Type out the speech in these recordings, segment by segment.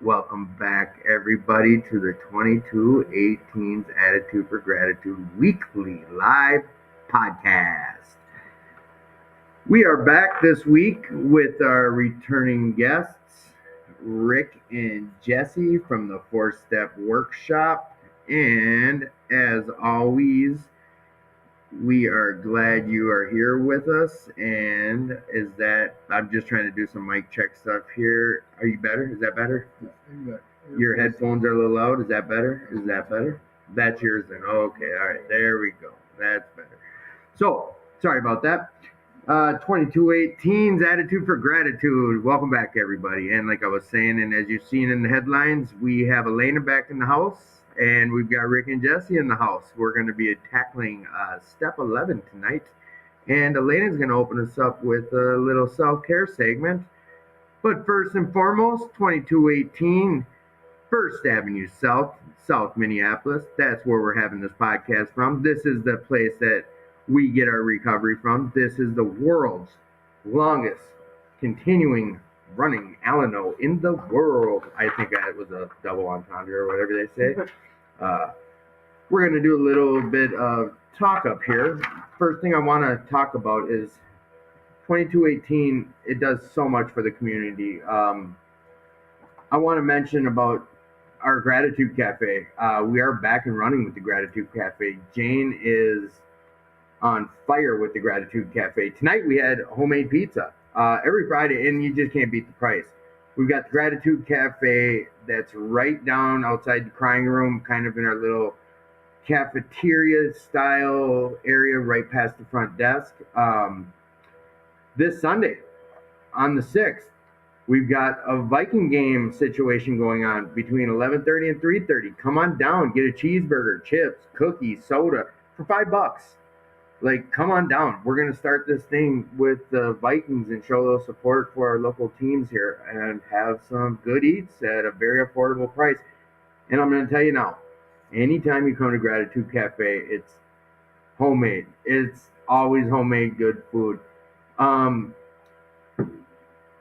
Welcome back, everybody, to the 2218's Attitude for Gratitude weekly live podcast. We are back this week with our returning guests, Rick and Jesse from the 4-Step Workshop. And as always, we are glad you are here with us. And I'm just trying to do some mic check stuff here. Are you better? Is that better? Your headphones are a little loud. Is that better? Is that better? That's yours then. Okay. All right. There we go. That's better. So, sorry about that. 2218's Attitude for Gratitude. Welcome back, everybody. And like I was saying, and as you've seen in the headlines, we have Elena back in the house, and we've got Rick and Jesse in the house. We're going to be tackling Step 11 tonight. And Elena's going to open us up with a little self-care segment. But first and foremost, 2218 First Avenue South Minneapolis. That's where we're having this podcast from. This is the place that we get our recovery from. This is the world's longest continuing running Alano in the world. I think that was a double entendre or whatever they say. We're going to do a little bit of talk up here. First thing I want to talk about is 2218. It does so much for the community. I want to mention about our Gratitude Cafe. We are back and running with the Gratitude Cafe. Jane is on fire with the Gratitude Cafe. Tonight we had homemade pizza every Friday, and you just can't beat the price. We've got the Gratitude Cafe that's right down outside the crying room, kind of in our little cafeteria style area right past the front desk. This Sunday on the 6th, we've got a Viking game situation going on between 11:30 and 3:30. Come on down, get a cheeseburger, chips, cookies, soda for $5. Like, come on down. We're going to start this thing with the Vikings and show a little support for our local teams here and have some good eats at a very affordable price. And I'm going to tell you now, anytime you come to Gratitude Cafe, it's homemade. It's always homemade good food.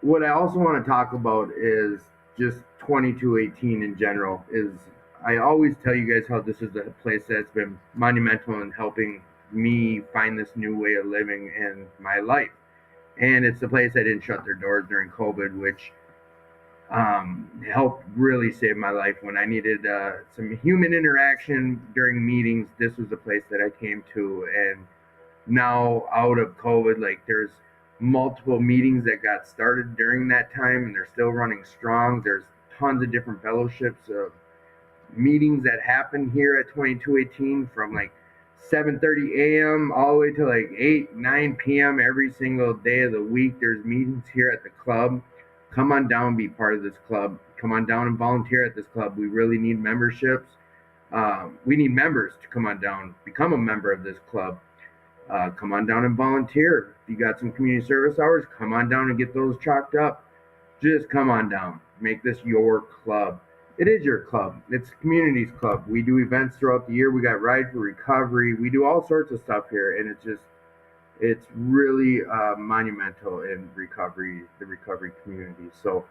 What I also want to talk about is just 2218 in general. I always tell you guys how this is a place that's been monumental in helping me find this new way of living in my life. And it's the place that didn't shut their doors during COVID, which helped really save my life when I needed some human interaction during meetings. This was the place that I came to. And now out of COVID, like, there's multiple meetings that got started during that time, and they're still running strong. There's tons of different fellowships of meetings that happen here at 2218 from like 7:30 a.m. all the way to like 9 p.m. every single day of the week. There's meetings here at the club. Come on down, be part of this club. Come on down and volunteer at this club. We really need memberships. We need members to come on down, become a member of this club. Come on down and volunteer. If you got some community service hours, come on down and get those chalked up. Just come on down. Make this your club. It is your club. It's the community's club. We do events throughout the year. We got Ride for Recovery. We do all sorts of stuff here, and it's really monumental in recovery, the recovery community. So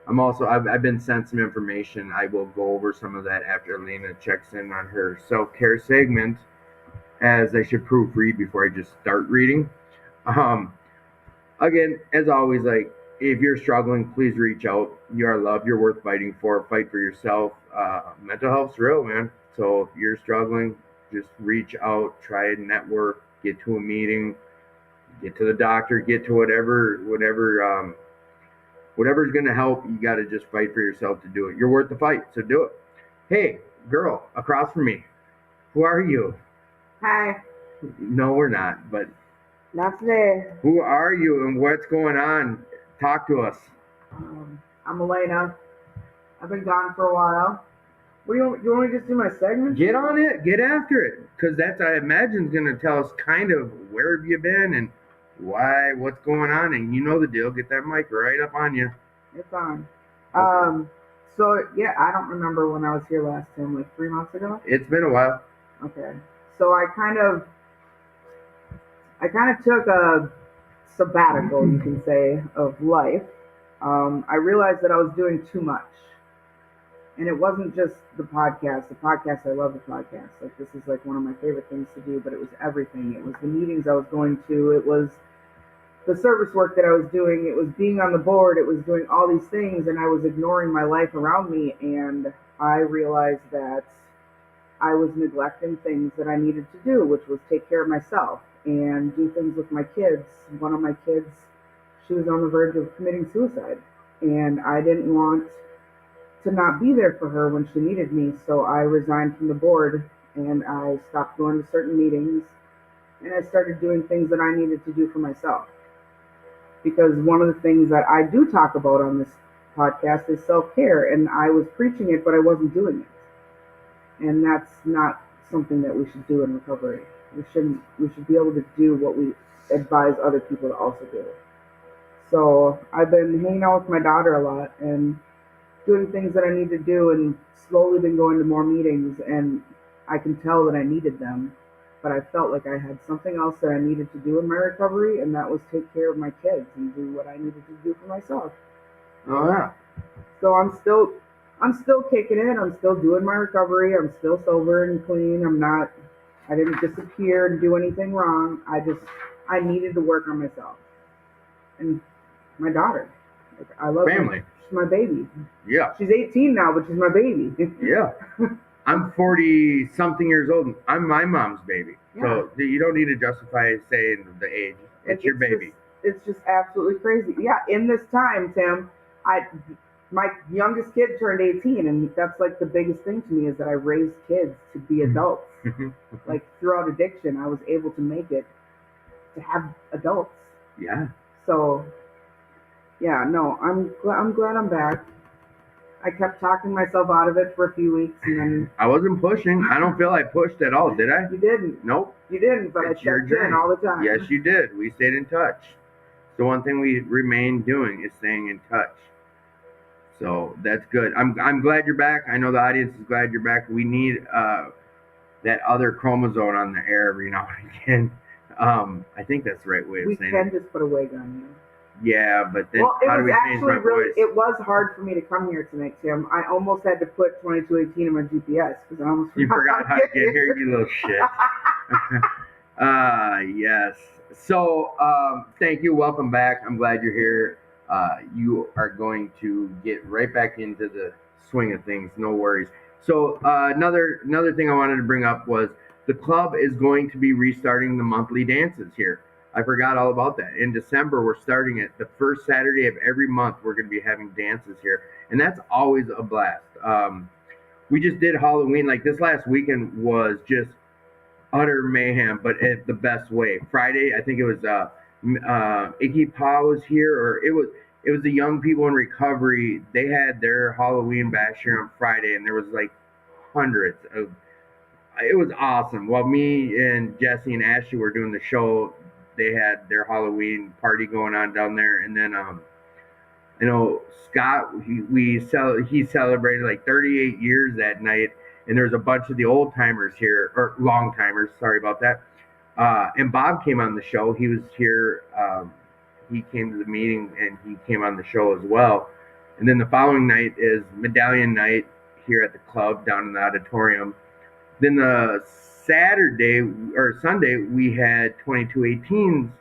I've been sent some information. I will go over some of that after Elena checks in on her self-care segment, as I should proofread before I just start reading. Again, as always, like, if you're struggling, please reach out. You are loved. You're worth fighting for. Fight for yourself. Mental health's real, man. So if you're struggling, just reach out. Try to network. Get to a meeting. Get to the doctor. Get to whatever's going to help. You got to just fight for yourself to do it. You're worth the fight, so do it. Hey, girl, across from me. Who are you? Hi, No, we're not. But not today. who are you and what's going on? Talk to us. I'm Elena. I've been gone for a while. What do you want me to just do my segment? Get on it. Get after it. Because that's, I imagine, is going to tell us kind of where have you been and why, what's going on. And you know the deal. Get that mic right up on you. It's on. Okay. Um, so yeah, I don't remember when I was here last time, like 3 months ago. It's been a while. Okay. So I kind of took a sabbatical, you can say, of life. I realized that I was doing too much. And it wasn't just the podcast. The podcast, I love the podcast. Like this is like one of my favorite things to do, but it was everything. It was the meetings I was going to. It was the service work that I was doing. It was being on the board. It was doing all these things, and I was ignoring my life around me. And I realized that I was neglecting things that I needed to do, which was take care of myself and do things with my kids. One of my kids, she was on the verge of committing suicide, and I didn't want to not be there for her when she needed me. So I resigned from the board and I stopped going to certain meetings and I started doing things that I needed to do for myself. Because one of the things that I do talk about on this podcast is self care, and I was preaching it, but I wasn't doing it. And that's not something that we should do in recovery. We shouldn't. We should be able to do what we advise other people to also do. So I've been hanging out with my daughter a lot and doing things that I need to do and slowly been going to more meetings and I can tell that I needed them. But I felt like I had something else that I needed to do in my recovery and that was take care of my kids and do what I needed to do for myself. Oh, yeah. So I'm still kicking it. I'm still doing my recovery. I'm still sober and clean. I didn't disappear and do anything wrong. I needed to work on myself. And my daughter. Like I love her. Family. She's my baby. Yeah. She's 18 now, but she's my baby. Yeah. I'm 40 something years old. I'm my mom's baby. Yeah. So you don't need to justify saying the age. It's Like your baby. it's just absolutely crazy. Yeah, in this time, Tim, I my youngest kid turned 18, and that's like the biggest thing to me is that I raised kids to be adults. Like throughout addiction, I was able to make it to have adults. Yeah. So yeah, no, I'm glad I'm back. I kept talking myself out of it for a few weeks, and then I wasn't pushing. I don't feel I pushed at all, did I? you didn't. Nope. You didn't, but It's I your checked in journey. all the time. Yes, you did. We stayed in touch. The one thing we remain doing is staying in touch. So that's good. I'm glad you're back. I know the audience is glad you're back. We need that other chromosome on the air every now and again. I think that's the right way of We saying can it. just put a wig on you. Yeah, but then Well, it how do was we change actually my really, voice? it was hard for me to come here tonight, Tim. I almost had to put 2218 in my GPS because I almost You forgot how to get here. here, you little shit. Yes. So, thank you. Welcome back. I'm glad you're here. You are going to get right back into the swing of things. No worries. So, another thing I wanted to bring up was the club is going to be restarting the monthly dances here. I forgot all about that. In December, we're starting it. The first Saturday of every month, we're going to be having dances here, and that's always a blast. We just did Halloween. Like this last weekend was just utter mayhem, but in the best way. Friday, I think it was Iggy Pa was here, or it was the young people in recovery. They had their Halloween bash here on Friday, and there was like hundreds of. It was awesome. While me and Jesse and Ashley were doing the show, they had their Halloween party going on down there, and then you know, Scott, he celebrated like 38 years that night, and there was a bunch of the old timers here, or long timers. Sorry about that. And Bob came on the show. He was here. He came to the meeting and he came on the show as well. And then the following night is Medallion Night here at the club down in the auditorium. Then the Saturday or Sunday we had 2218's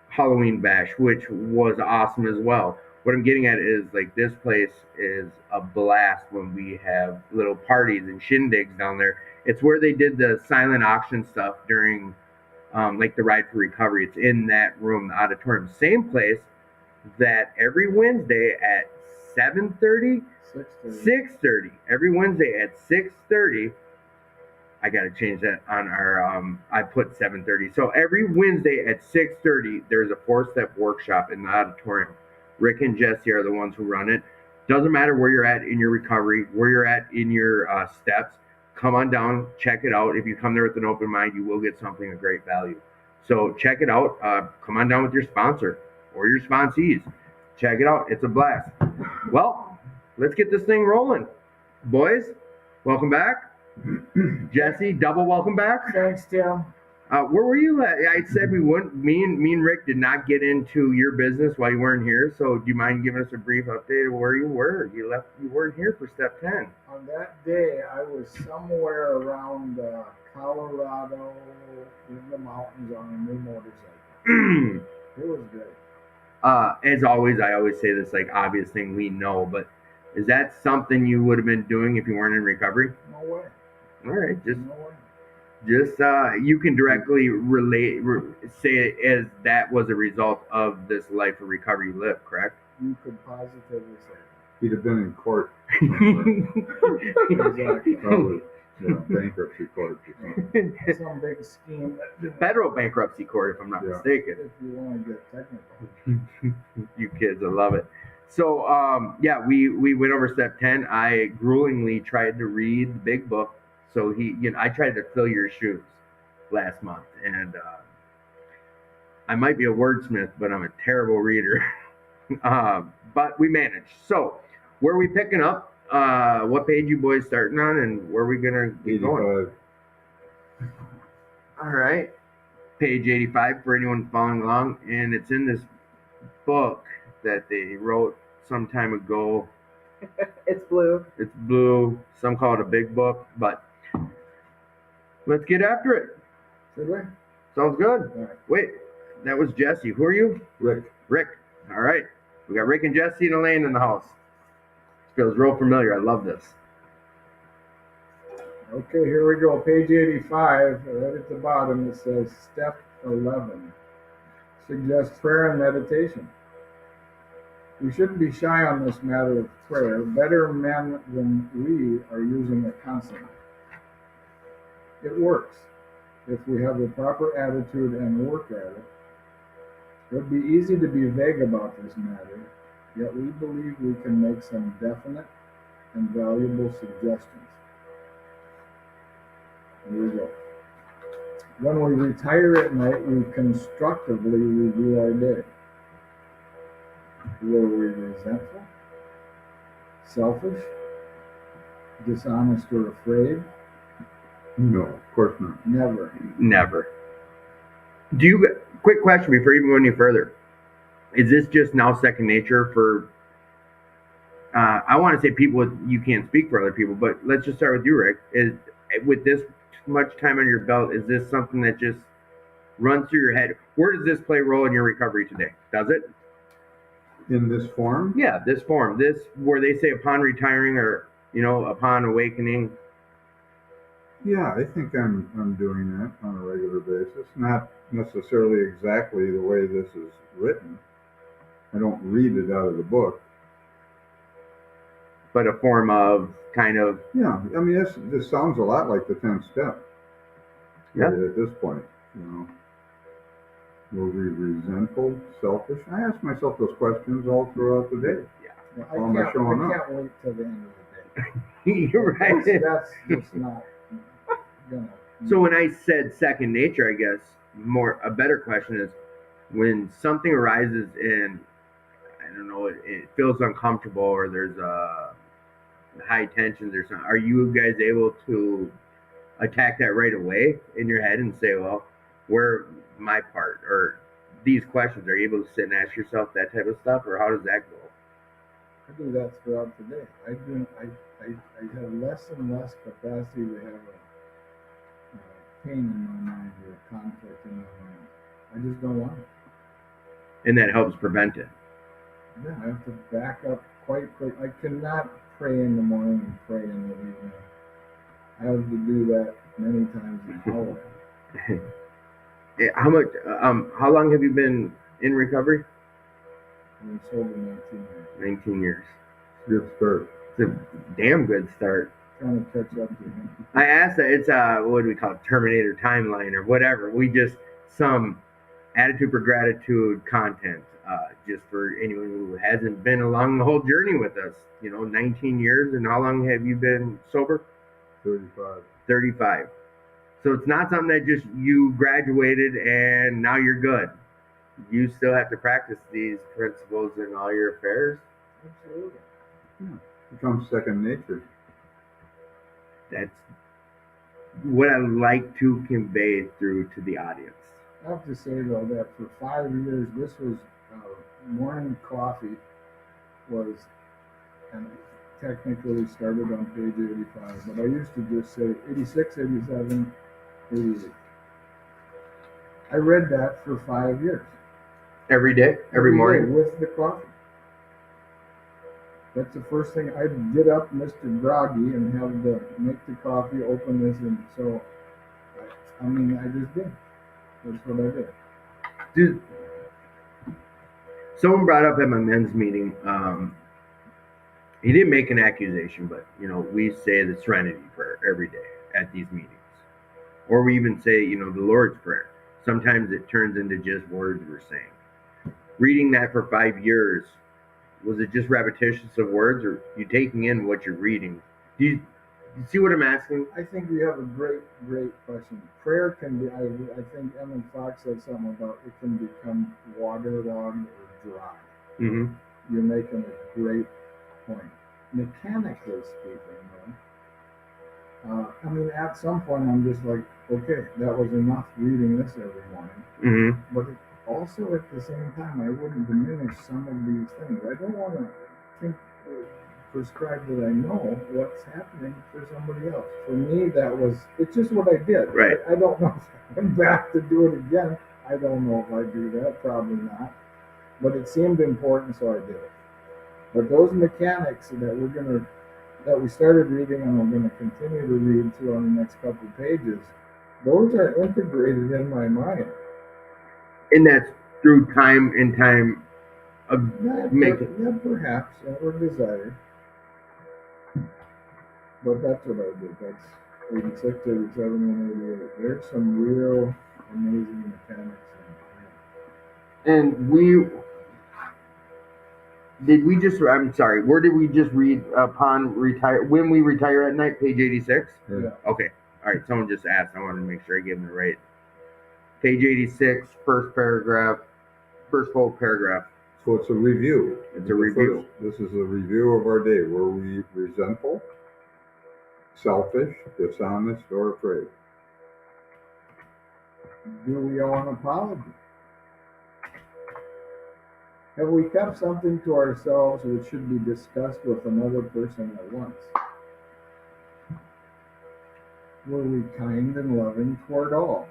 Halloween bash, which was awesome as well. What I'm getting at is like this place is a blast when we have little parties and shindigs down there. It's where they did the silent auction stuff during like the Ride for Recovery. It's in that room, the auditorium, same place that every Wednesday at 7:30? 6:30. 6:30. Every Wednesday at 6:30. I got to change that on our, I put 7:30. So every Wednesday at 6:30, there's a 4-step workshop in the auditorium. Rick and Jesse are the ones who run it. Doesn't matter where you're at in your recovery, where you're at in your steps. Come on down, check it out. If you come there with an open mind, you will get something of great value. So check it out. Come on down with your sponsor or your sponsees. Check it out. It's a blast. Well, let's get this thing rolling. Boys, welcome back. Jesse, double welcome back. Thanks, Tim. Where were you at? I said we wouldn't. Me and Rick did not get into your business while you weren't here. So, do you mind giving us a brief update of where you were? You weren't here for step 10. On that day, I was somewhere around Colorado in the mountains on a new motorcycle. It was good. As always, I always say this like obvious thing we know, but is that something you would have been doing if you weren't in recovery? No way. All right, No way. just you can directly say it as that was a result of this life of recovery you lived, correct? You could positively say that. He'd have been in court. Exactly. Probably, bankruptcy court or something. Some big scheme. The federal bankruptcy court, if I'm not mistaken. If you want to get technical. You kids, I love it. So, we went over step 10. I gruelingly tried to read the big book. So I tried to fill your shoes last month, and I might be a wordsmith, but I'm a terrible reader. But we managed. So, where are we picking up? What page you boys starting on, and where are we gonna get going? 85. All right, page 85 for anyone following along, and it's in this book that they wrote some time ago. It's blue. It's blue. Some call it a big book, but let's get after it. Should we? Sounds good. All right. Wait, that was Jesse. Who are you? Rick. Rick. All right. We got Rick and Jesse and Elaine in the house. Feels real familiar. I love this. Okay, here we go. Page 85, right at the bottom, it says step 11. Suggests prayer and meditation. We shouldn't be shy on this matter of prayer. Better men than we are using it constantly. It works if we have the proper attitude and work at it. It would be easy to be vague about this matter, yet we believe we can make some definite and valuable suggestions. Here we go. When we retire at night, we constructively review our day. Were we resentful, selfish, dishonest, or afraid? No, of course not. Never. Quick question before you even go any further. Is this just now second nature for, I want to say people you can't speak for other people, but let's just start with you, Rick. With this much time under your belt, is this something that just runs through your head? Where does this play a role in your recovery today? Does it? In this form? Yeah, this form. This, where they say upon retiring or, upon awakening. Yeah, I think I'm doing that on a regular basis. Not necessarily exactly the way this is written. I don't read it out of the book. But a form of kind of. Yeah, I mean, this sounds a lot like the 10th step. Yeah. At this point, Were we resentful, selfish? I ask myself those questions all throughout the day. Yeah, I Why am I showing up? can't wait till the end of the day. You're right. That's just not gonna. So when I said second nature, I guess a better question is when something arises and I don't know, it feels uncomfortable or there's high tensions or something. Are you guys able to attack that right away in your head and say, well, where my part or these questions? Are you able to sit and ask yourself that type of stuff, or how does that go? I do that throughout the day. I have less and less capacity to have a pain in my mind or a conflict in my mind. I just don't want it. And that helps prevent it. Yeah, I have to back up quite quick. I cannot pray in the morning and pray in the evening. I have to do that many times an hour. How much? How long have you been in recovery? I've been sober 19 years. 19 years. Good start. It's a damn good start. Trying to catch up to him. I asked that it's what do we call it, Terminator timeline or whatever. We just some attitude for gratitude content, just for anyone who hasn't been along the whole journey with us. 19 years, and how long have you been sober? 35. 35. So it's not something that just you graduated and now you're good. You still have to practice these principles in all your affairs. Absolutely. Becomes second nature. That's what I like to convey through to the audience. I have to say though that for 5 years, this was morning coffee was, and technically started on page 85, but I used to just say 86, 87, 88. I read that for 5 years. Every day, every morning. day with the coffee. That's the first thing. I'd get up, Mr. Groggy, and have to make the coffee, open this, and so, I just did. That's what I did. Dude, someone brought up at my men's meeting, he didn't make an accusation, but, we say the Serenity Prayer every day at these meetings. Or we even say, the Lord's Prayer. Sometimes it turns into just words we're saying. Reading that for 5 years, was it just repetitions of words, or you taking in what you're reading? Do you see what I'm asking? I think you have a great question. Prayer can be, I think Emmett Fox said something about it can become waterlogged or dry. Mm-hmm. You're making a great point. Mechanically speaking, though, at some point I'm just like, okay, that was enough reading this every morning. Mm-hmm. But also at the same time, I wouldn't diminish some of these things. I don't want to prescribe that I know what's happening for somebody else. For me, it's just what I did. Right. I don't know if I'm back to do it again. I don't know if I do that, probably not. But it seemed important, so I did it. But those mechanics that we started reading and we're going to continue to read through on the next couple of pages, those are integrated in my mind. And that's through time and time of perhaps, or desire. But that's what I did. That's 86, 87, and 88. There's some real amazing mechanics in it. And I'm sorry, where did we just read when we retire at night, page 86? Yeah. Okay. All right, someone just asked. I wanted to make sure I gave them the right. Page 86, first paragraph, first whole paragraph. So it's a review. It's a review. This is a review of our day. Were we resentful, selfish, dishonest, or afraid? Do we owe an apology? Have we kept something to ourselves which should be discussed with another person at once? Were we kind and loving toward all?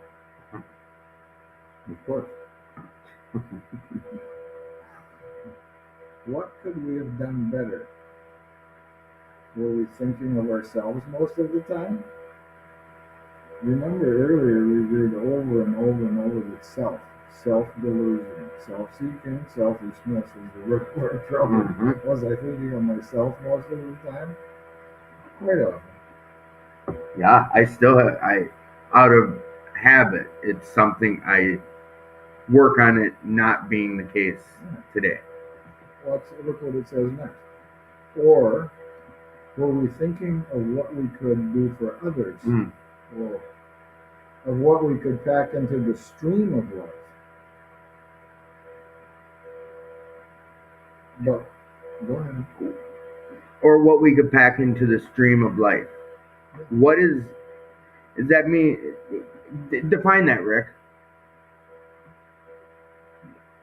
Of course. What could we have done better? Were we thinking of ourselves most of the time? Remember earlier we read over and over and over that self-delusion, self-seeking, selfishness is the root of our trouble. Mm-hmm. Was I thinking of myself most of the time? Quite often. Yeah, I still have, out of habit, it's something I work on it not being the case today. Look what it says next. Or were we thinking of what we could do for others? Or of what we could pack into the stream of life? But go ahead. Or what we could pack into the stream of life. What does that mean? Define that, Rick.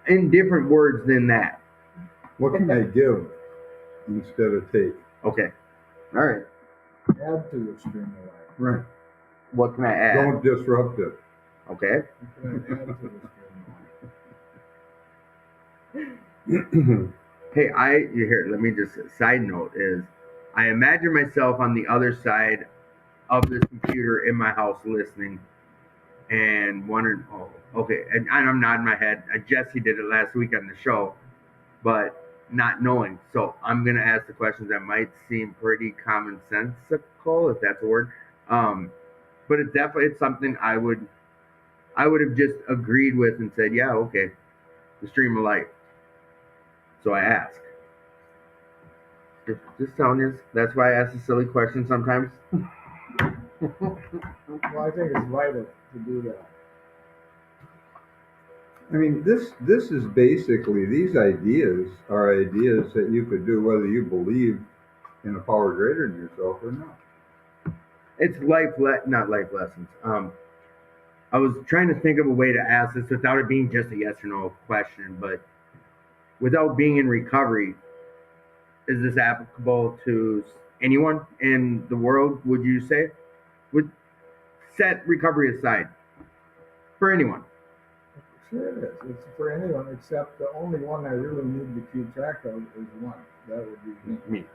In different words than that. What can I give instead of take? Okay. All right. Add to the stream of life. Right. What can I add? Don't disrupt it. Okay. What can I add to the stream of life? Hey, let me just, side note is, I imagine myself on the other side of this computer in my house listening and wondering, oh, okay, and I'm nodding my head. Jesse did it last week on the show, but not knowing. So I'm gonna ask the questions that might seem pretty commonsensical, if that's a word. Um, but it's something I would have just agreed with and said, yeah, okay, the stream of life. So I ask. Just telling you, that's why I ask the silly questions sometimes. Well, I think it's vital to do that. I mean, this is basically, these ideas are ideas that you could do whether you believe in a power greater than yourself or not. It's not life lessons. I was trying to think of a way to ask this without it being just a yes or no question, but without being in recovery, is this applicable to anyone in the world? Would you say? Would set recovery aside for anyone? Sure it is. It's for anyone except the only one I really need to keep track of is one. That would be me. Me.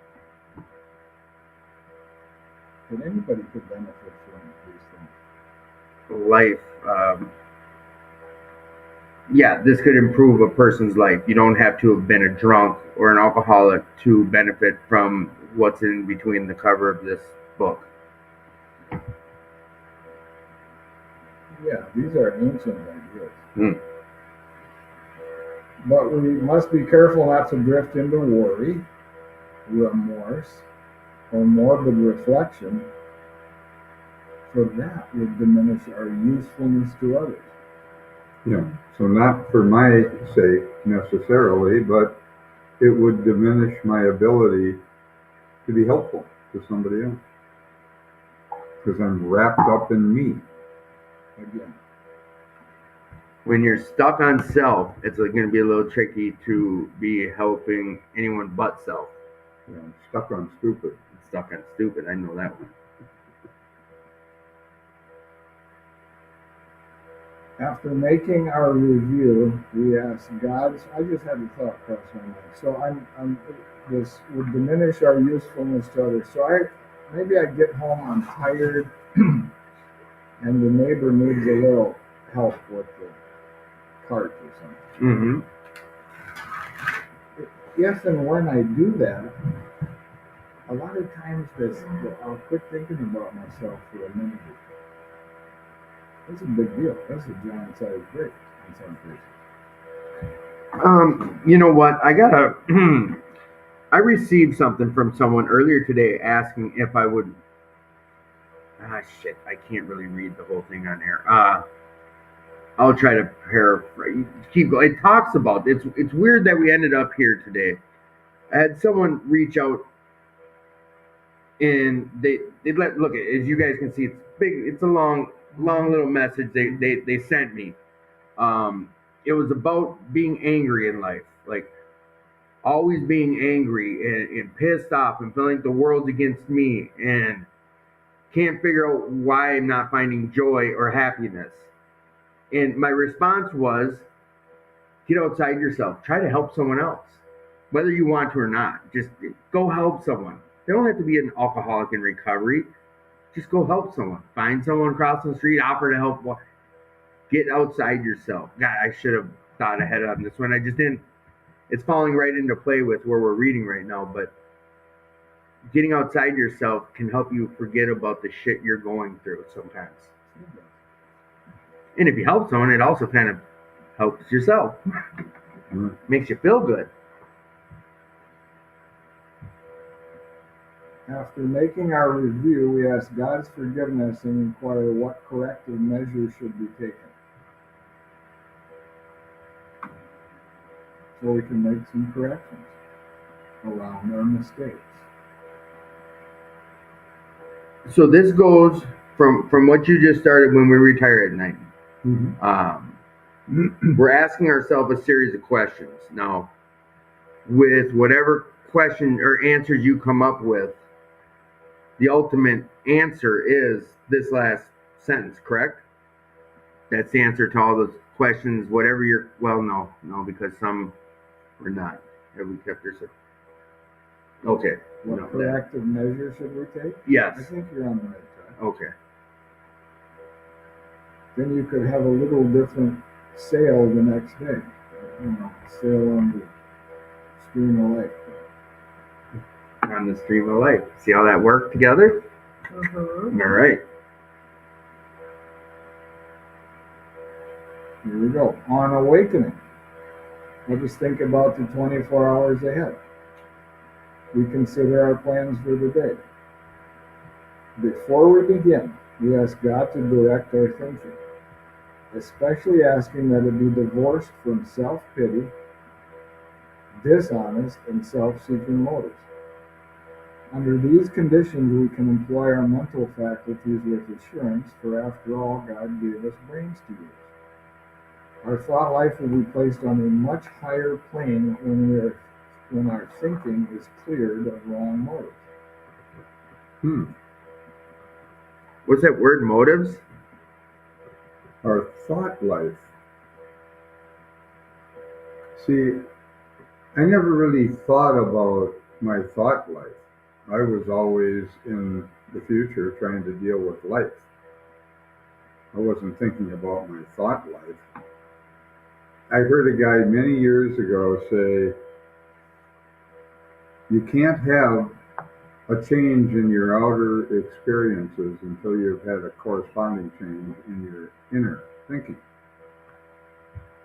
But anybody could benefit from these things. Life. Yeah, this could improve a person's life. You don't have to have been a drunk or an alcoholic to benefit from what's in between the cover of this book. Yeah, these are ancient ideas. Hmm. But we must be careful not to drift into worry, remorse, or morbid reflection, for that would diminish our usefulness to others. Yeah. So not for my sake necessarily, but it would diminish my ability to be helpful to somebody else because I'm wrapped up in me. Again, When you're stuck on self, it's going to be a little tricky to be helping anyone but self. You know, stuck on stupid. Stuck on stupid, I know that one. after making our review, we ask God. I just had a thought cross my mind. So this would diminish our usefulness to others. So maybe I get home, I'm tired, and the neighbor needs a little help with the cart or something. Mm-hmm. If and when I do that, a lot of times I'll quit thinking about myself for a minute or two. That's a big deal. That's a giant-sized break in some cases. You know what? I received something from someone earlier today asking if I would. Shit! I can't really read the whole thing on air. I'll try to paraphrase. Keep going. It talks about it's weird that we ended up here today. I had someone reach out, and they look at, as you guys can see, it's big. It's a long little message they sent me. It was about being angry in life, like always being angry and pissed off and feeling like the world's against me and can't figure out why I'm not finding joy or happiness. And my response was, get outside yourself. Try to help someone else, whether you want to or not. Just go help someone. They don't have to be an alcoholic in recovery. Just go help someone. Find someone crossing the street, offer to help. Get outside yourself. God, I should have thought ahead on this one. I just didn't. It's falling right into play with where we're reading right now. But getting outside yourself can help you forget about the shit you're going through sometimes. And if you help someone, it also kind of helps yourself. Makes you feel good. After making our review, we ask God's forgiveness and inquire what corrective measures should be taken. So we can make some corrections around our mistakes. So this goes from what you just started when we retire at night. Mm-hmm. We're asking ourselves a series of questions. Now, with whatever question or answers you come up with, the ultimate answer is this last sentence, correct? That's the answer to all those questions, whatever you're, well, no, because some were not. Have we kept yourself? Okay. What corrective measures should we take? Yes. I think you're on the right track. Okay. Then you could have a little different sail the next day. Sail on the stream of life. On the stream of life. See how that worked together? Mm-hmm. All right. Here we go. On awakening, let us think about the 24 hours ahead. We consider our plans for the day. Before we begin, we ask God to direct our thinking, especially asking that it be divorced from self-pity, dishonest, and self-seeking motives. Under these conditions, we can employ our mental faculties with assurance, for after all, God gave us brains to use. Our thought life will be placed on a much higher plane when our thinking is cleared of wrong motives. What's that word, motives? Our thought life. See, I never really thought about my thought life. I was always in the future trying to deal with life. I wasn't thinking about my thought life. I heard a guy many years ago say, you can't have a change in your outer experiences until you've had a corresponding change in your inner thinking.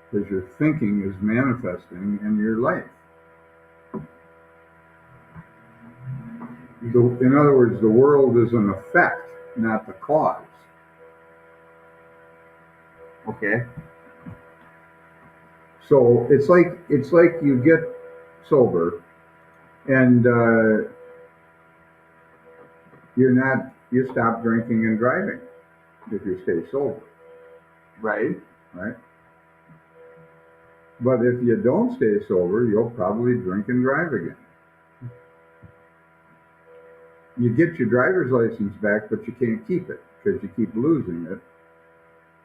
Because your thinking is manifesting in your life. In other words, the world is an effect, not the cause. Okay. So it's like you get sober, and you stop drinking and driving if you stay sober, Right. right? But if you don't stay sober, you'll probably drink and drive again. You get your driver's license back, but you can't keep it because you keep losing it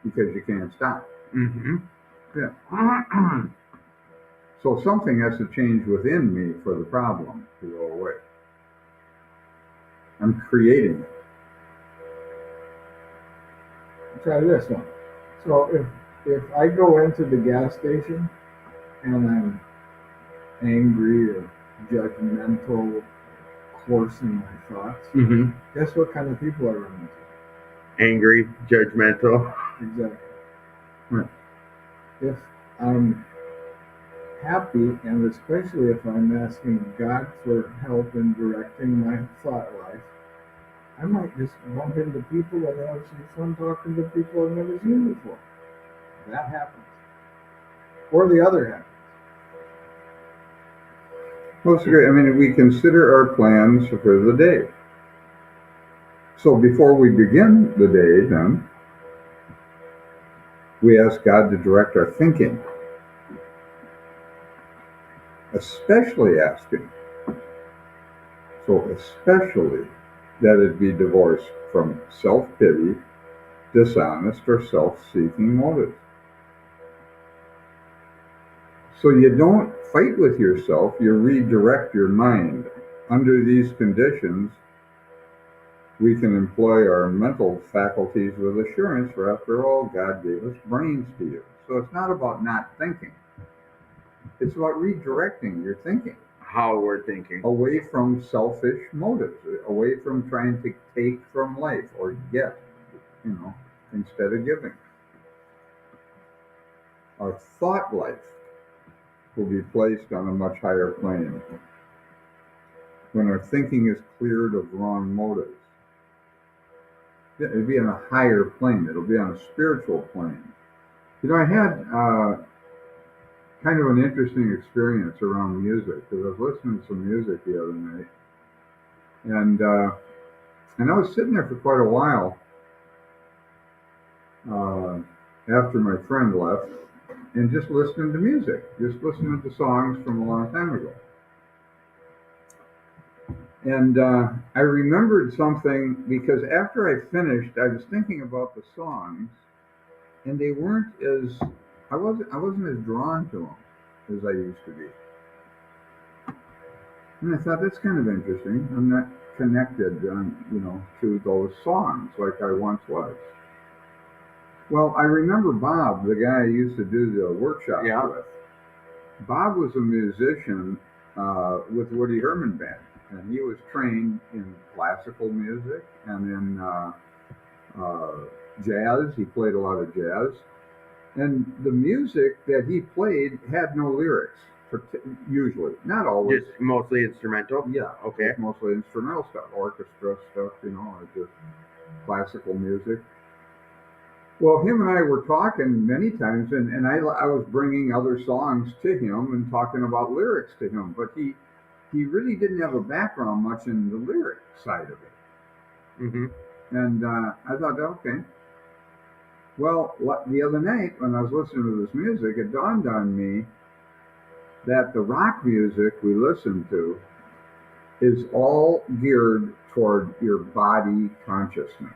because you can't stop. Mm-hmm. Yeah. So something has to change within me for the problem to go away. I'm creating it. Try this one. So if I go into the gas station and I'm angry or judgmental, coarse in my thoughts, Mm-hmm. guess what kind of people I run into? Angry, judgmental. Exactly. Right. If I'm happy, and especially if I'm asking God for help in directing my thought life, I might just bump into people and have some fun talking to people I've never seen before. That happens. Or the other happens. Well, it's great. I mean, we consider our plans for the day. So before we begin the day, then, we ask God to direct our thinking. Especially asking. So especially that it be divorced from self-pity, dishonest, or self-seeking motives. So you don't fight with yourself, you redirect your mind. Under these conditions, we can employ our mental faculties with assurance, for after all, God gave us brains to use. So it's not about not thinking. It's about redirecting your thinking. How we're thinking. Away from selfish motives, away from trying to take from life or get, instead of giving. Our thought life will be placed on a much higher plane when our thinking is cleared of wrong motives. It'll be on a higher plane. It'll be on a spiritual plane. I had kind of an interesting experience around music because I was listening to some music the other night, and I was sitting there for quite a while after my friend left, and just listening to music, just listening to songs from a long time ago. And I remembered something because after I finished, I was thinking about the songs, and they weren't I wasn't as drawn to them as I used to be. And I thought, that's kind of interesting. I'm not connected, to those songs like I once was. Well, I remember Bob, the guy I used to do the workshops with. Bob was a musician with Woody Herman Band, and he was trained in classical music and in uh, jazz. He played a lot of jazz, and the music that he played had no lyrics. Usually, not always. Just mostly instrumental. Yeah, Okay. it's mostly instrumental stuff, orchestra stuff, or just classical music. Well, him and I were talking many times, and I was bringing other songs to him and talking about lyrics to him, but he really didn't have a background much in the lyric side of it. Mm-hmm. And I thought, okay. Well, the other night when I was listening to this music, it dawned on me that the rock music we listen to is all geared toward your body consciousness.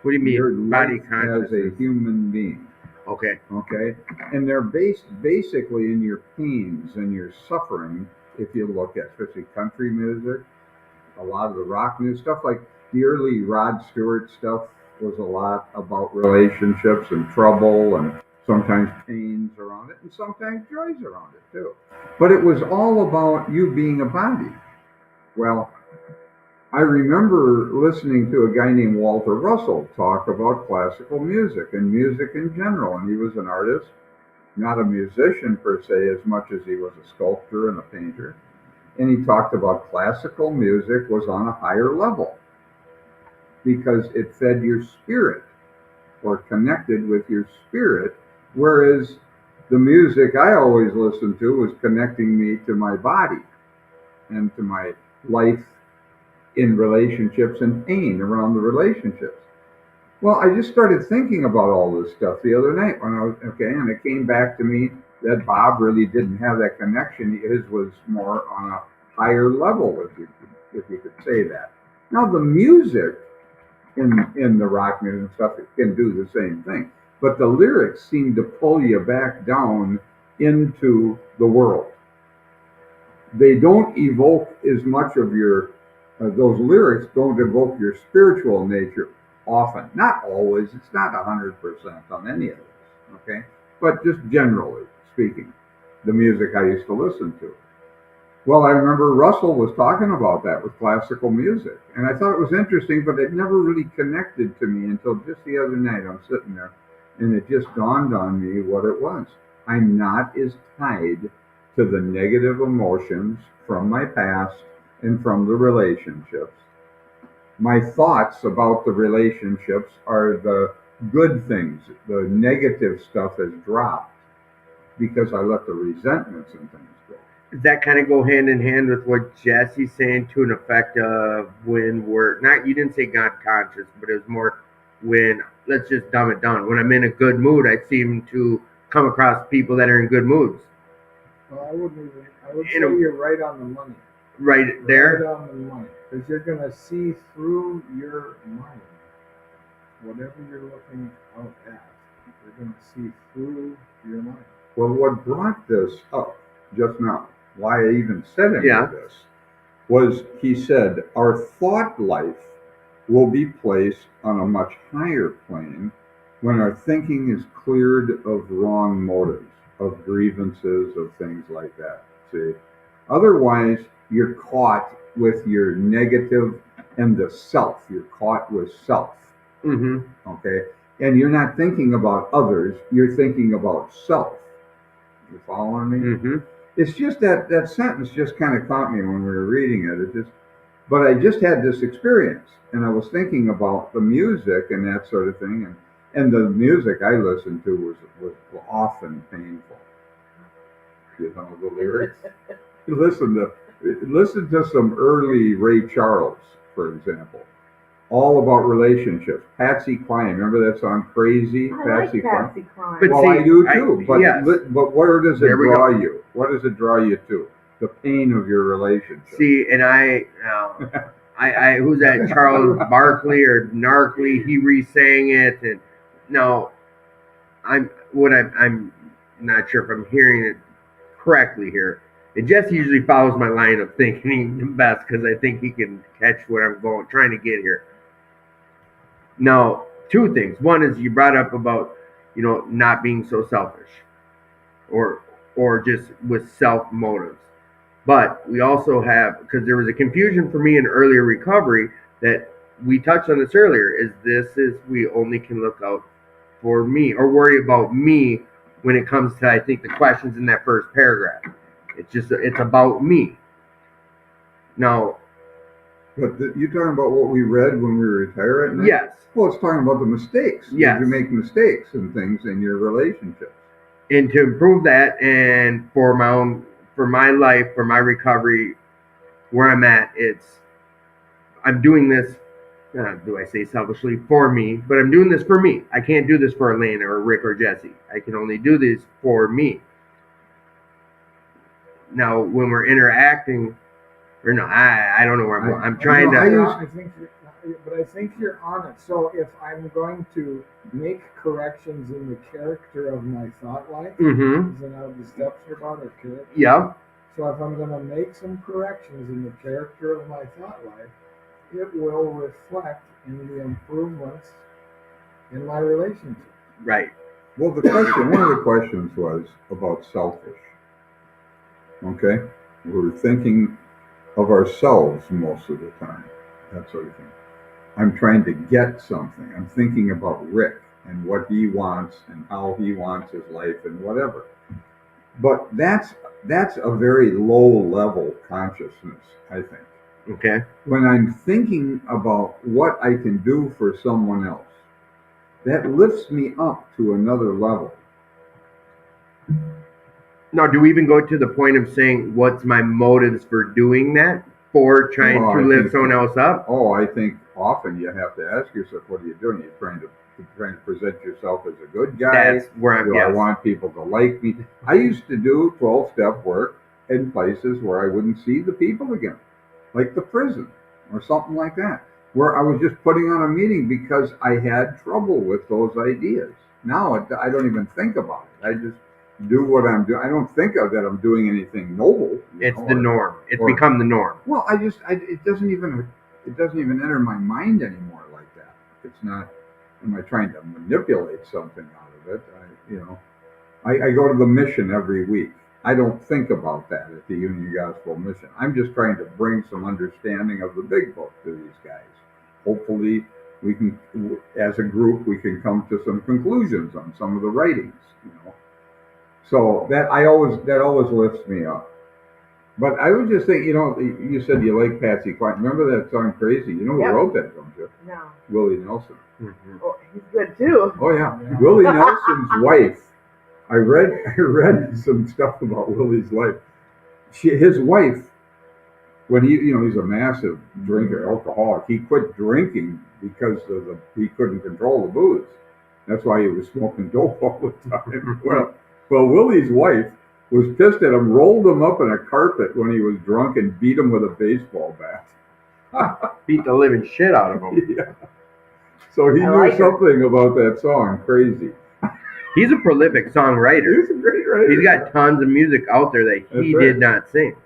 What do you mean, your body life consciousness? as a human being. Okay. Okay, and they're based basically in your pains and your suffering. If you look at especially country music, a lot of the rock music stuff, like the early Rod Stewart stuff, was a lot about relationships and trouble and sometimes pains around it and sometimes joys around it too. But it was all about you being a body. Well, I remember listening to a guy named Walter Russell talk about classical music and music in general, and he was an artist, not a musician per se as much as he was a sculptor and a painter. And he talked about classical music was on a higher level because it fed your spirit or connected with your spirit, whereas the music I always listened to was connecting me to my body and to my life in relationships and pain around the relationships. Well, I just started thinking about all this stuff the other night when I was, and it came back to me that Bob really didn't have that connection. His was more on a higher level, if you could say that. Now, the music in the rock music and stuff, it can do the same thing, but the lyrics seem to pull you back down into the world. They don't evoke as much of your those lyrics don't evoke your spiritual nature often. Not always. It's not 100% on any of this, okay? But just generally speaking, the music I used to listen to. Well, I remember Russell was talking about that with classical music, and I thought it was interesting, but it never really connected to me until just the other night. I'm sitting there, and it just dawned on me what it was. I'm not as tied to the negative emotions from my past and from the relationships. My thoughts about the relationships are the good things. The negative stuff has dropped because I let the resentments and things go. Does that kind of go hand in hand with what Jesse's saying to an effect of when we're not, you didn't say God conscious, but it was more when, let's just dumb it down. When I'm in a good mood, I seem to come across people that are in good moods. Well, I would say you're right on the money. Right there? Right on the money. Because you're going to see through your mind. Whatever you're looking out at, you're going to see through your mind. Well, what brought this up just now, why I even said any of this, was he said our thought life will be placed on a much higher plane when our thinking is cleared of wrong motives, of grievances, of things like that. See? Otherwise, you're caught with your negative and the self. You're caught with self. Mm-hmm. Okay? And you're not thinking about others, you're thinking about self. You following me? Mm-hmm. It's just that sentence just kind of caught me when we were reading it. But I just had this experience, and I was thinking about the music and that sort of thing, and the music I listened to was often painful. You know the lyrics. Listen to some early Ray Charles, for example. All about relationships. Patsy Cline, remember that song "Crazy"? I like Patsy Cline. But well, see, I do too. But yes. but where does it There we draw go. you? What does it draw you to? The pain of your relationship. See, and I who's that? Charles Barkley or Narkley? He re-sang it, and no, I'm not sure if I'm hearing it correctly here. And Jesse usually follows my line of thinking the best because I think he can catch what I'm trying to get here. Now, two things. One is you brought up about, not being so selfish or just with self motives. But we also have, because there was a confusion for me in earlier recovery that we touched on this earlier, is we only can look out for me or worry about me when it comes to, I think, the questions in that first paragraph. It's about me. Now, But you're talking about what we read when we retire at night? yes, Well, it's talking about the mistakes. Yes. Did you make mistakes and things in your relationships? and to improve that, and for my life, for my recovery, where I'm at, I'm doing this. Do I say selfishly for me? But I'm doing this for me. I can't do this for Elena or Rick or Jesse. I can only do this for me. Now, when we're interacting, or no, I don't know where I'm going. I'm trying I think you're on it. So if I'm going to make corrections in the character of my thought life, Mm-hmm. isn't that what the steps are about, or character? Yeah. So if I'm going to make some corrections in the character of my thought life, it will reflect in the improvements in my relationship. Right. Well, one of the questions was about selfish. Okay? We were thinking of ourselves most of the time, that sort of thing. I'm trying to get something. I'm thinking about Rick and what he wants and how he wants his life and whatever. But that's a very low level consciousness, I think. Okay. When I'm thinking about what I can do for someone else, that lifts me up to another level. Now, do we even go to the point of saying what's my motives for doing that? For trying to lift someone else up? Oh, I think often you have to ask yourself, what are you doing? You're trying to present yourself as a good guy. That's where I want people to like me. I used to do 12-step work in places where I wouldn't see the people again, like the prison or something like that, where I was just putting on a meeting because I had trouble with those ideas. Now I don't even think about it. I just do what I'm doing. I don't think of that I'm doing anything noble. It's the norm. It's become the norm. Well, it doesn't even enter my mind anymore like that. It's not. Am I trying to manipulate something out of it? I go to the mission every week. I don't think about that at the Union Gospel Mission. I'm just trying to bring some understanding of the big book to these guys. Hopefully, we can, as a group, we can come to some conclusions on some of the writings. So that always lifts me up. But I was just thinking, you said you like Patsy Cline. Remember that song "Crazy"? You know who wrote that, don't you? No. Willie Nelson. Mm-hmm. Oh, he's good too. Oh yeah. Willie Nelson's wife. I read some stuff about Willie's life. His wife, when he's a massive drinker, alcoholic. He quit drinking because he couldn't control the booze. That's why he was smoking dope all the time. Well, Willie's wife was pissed at him, rolled him up in a carpet when he was drunk, and beat him with a baseball bat. Beat the living shit out of him. Yeah. So he knew something about that song, "Crazy." He's a prolific songwriter. He's a great writer. He's got tons of music out there that he did not sing.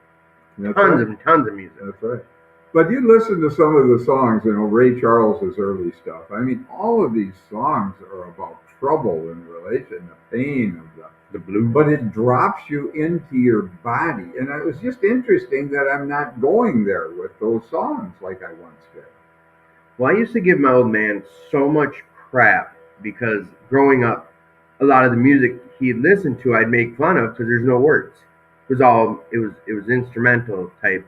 Tons of music. That's right. But you listen to some of the songs, Ray Charles's early stuff. I mean, all of these songs are about trouble and relation, the pain of the blues. But it drops you into your body. And it was just interesting that I'm not going there with those songs like I once did. Well, I used to give my old man so much crap because growing up, a lot of the music he'd listened to, I'd make fun of because there's no words. It was instrumental type.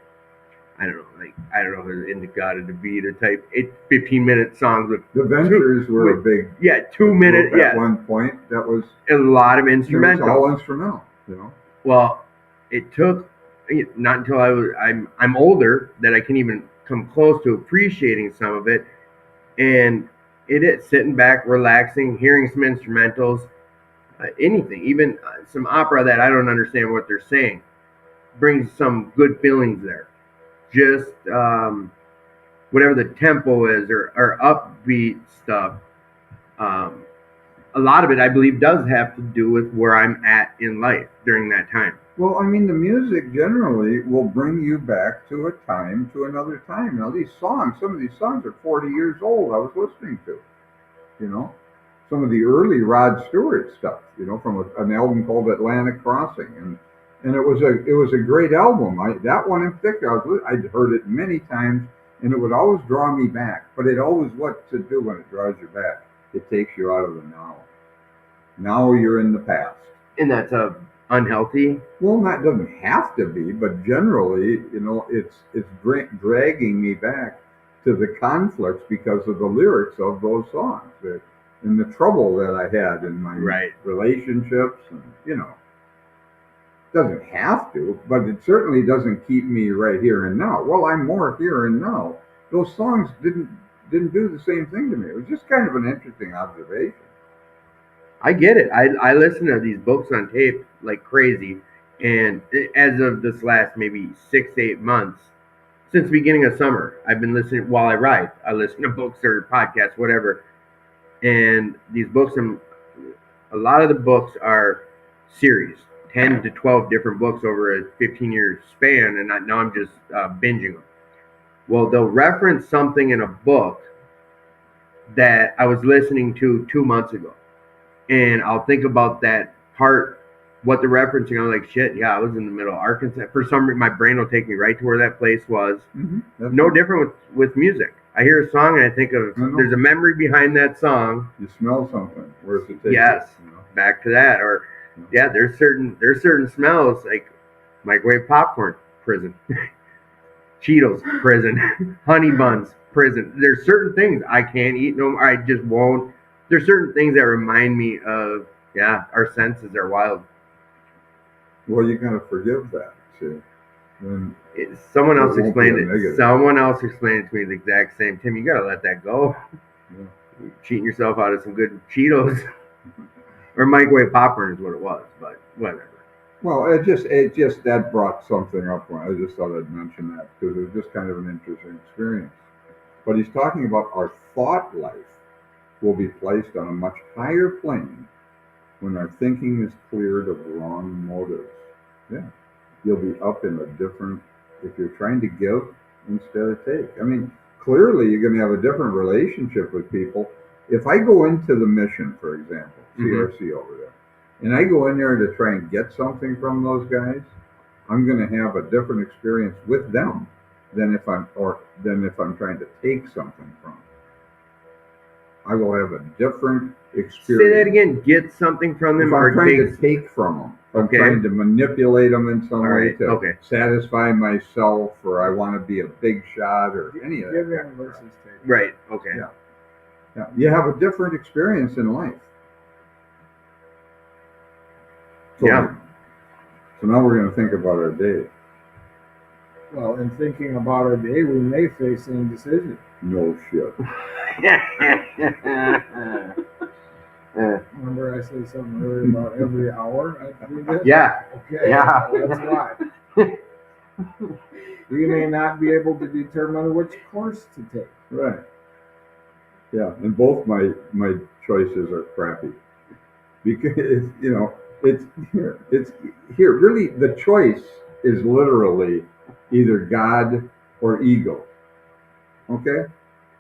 I don't know if it was Indigada, the beat or type 15-minute songs with the Ventures were a big 2 minute at one point. That was a lot of instrumental. It was all instrumental, Well, it took not until I'm older that I can even come close to appreciating some of it, and it is sitting back, relaxing, hearing some instrumentals, anything, even some opera that I don't understand what they're saying, brings some good feelings there. Just whatever the tempo is or upbeat stuff. A lot of it, I believe, does have to do with where I'm at in life during that time. Well, I mean, the music generally will bring you back to another time. Now, some of these songs are 40 years old. I was listening to, some of the early Rod Stewart stuff, from an album called Atlantic Crossing, and it was a great album. That one in particular, I'd heard it many times, and it would always draw me back. But it always what to do when it draws you back. It takes you out of the now. Now you're in the past. And that's unhealthy. Well, that doesn't have to be, but generally, it's dragging me back to the conflicts because of the lyrics of those songs and the trouble that I had in my Right. relationships, and doesn't have to, but it certainly doesn't keep me right here and now. Well, I'm more here and now. Those songs didn't do the same thing to me. It was just kind of an interesting observation. I get it. I listen to these books on tape like crazy, and as of this last maybe 6 to 8 months, since the beginning of summer, I've been listening while I ride. I listen to books or podcasts, whatever. And these books, a lot of the books are series, 10 to 12 different books over a 15-year span, and now I'm just binging them. Well, they'll reference something in a book that I was listening to 2 months ago, and I'll think about that part, what they're referencing. I'm like, shit, yeah, I was in the middle of Arkansas. For some reason, my brain will take me right to where that place was. No different with music. I hear a song and I think of there's a memory behind that song. You smell something. Where's it take Yes, you? back to that. Or there's certain smells like microwave popcorn, prison, Cheetos, prison, honey buns, prison. There's certain things I can't eat no more. I just won't. There's certain things that remind me of our senses are wild. Well, you gotta forgive that. See, someone else explained it. Someone else explained it to me the exact same. Tim, you gotta let that go. Yeah. You're cheating yourself out of some good Cheetos or microwave popcorn is what it was, but whatever. Well, it just that brought something up. I just thought I'd mention that because it was just kind of an interesting experience. But he's talking about our thought life will be placed on a much higher plane when our thinking is cleared of wrong motives. Yeah. You'll be up in a different, if you're trying to give instead of take. I mean, clearly you're going to have a different relationship with people. If I go into the mission, for example, CRC over there, and I go in there to try and get something from those guys, I'm going to have a different experience with them than if I'm trying to take something from them. I will have a different experience. Say that again. Get something from them, if I'm trying to take from them. I'm trying to manipulate them in some way to satisfy myself, or I want to be a big shot, or any of that. Giving versus taking. Right. Okay. Yeah. You have a different experience in life. So now we're going to think about our day. Well, in thinking about our day, we may face indecision. No shit. Remember I said something earlier about every hour I do this? Yeah. Okay. Yeah. Well, that's why. We may not be able to determine which course to take. Right. Yeah, and both my choices are crappy. Because it's here. Really, the choice is literally either God or ego. Okay?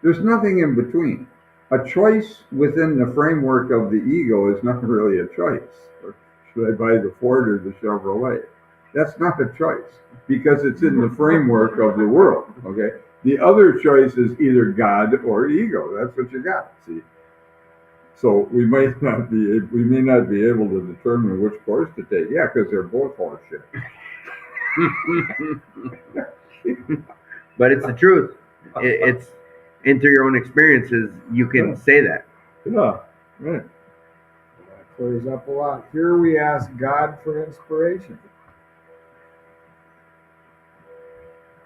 There's nothing in between. A choice within the framework of the ego is not really a choice. Or should I buy the Ford or the Chevrolet? That's not a choice because it's in the framework of the world. Okay? The other choice is either God or ego. That's what you got. See? So we may not be able to determine which course to take. Yeah, because they're both horseshit. But it's the truth. It's and through your own experiences, you can say that. Yeah, right. That clears up a lot. Here we ask God for inspiration,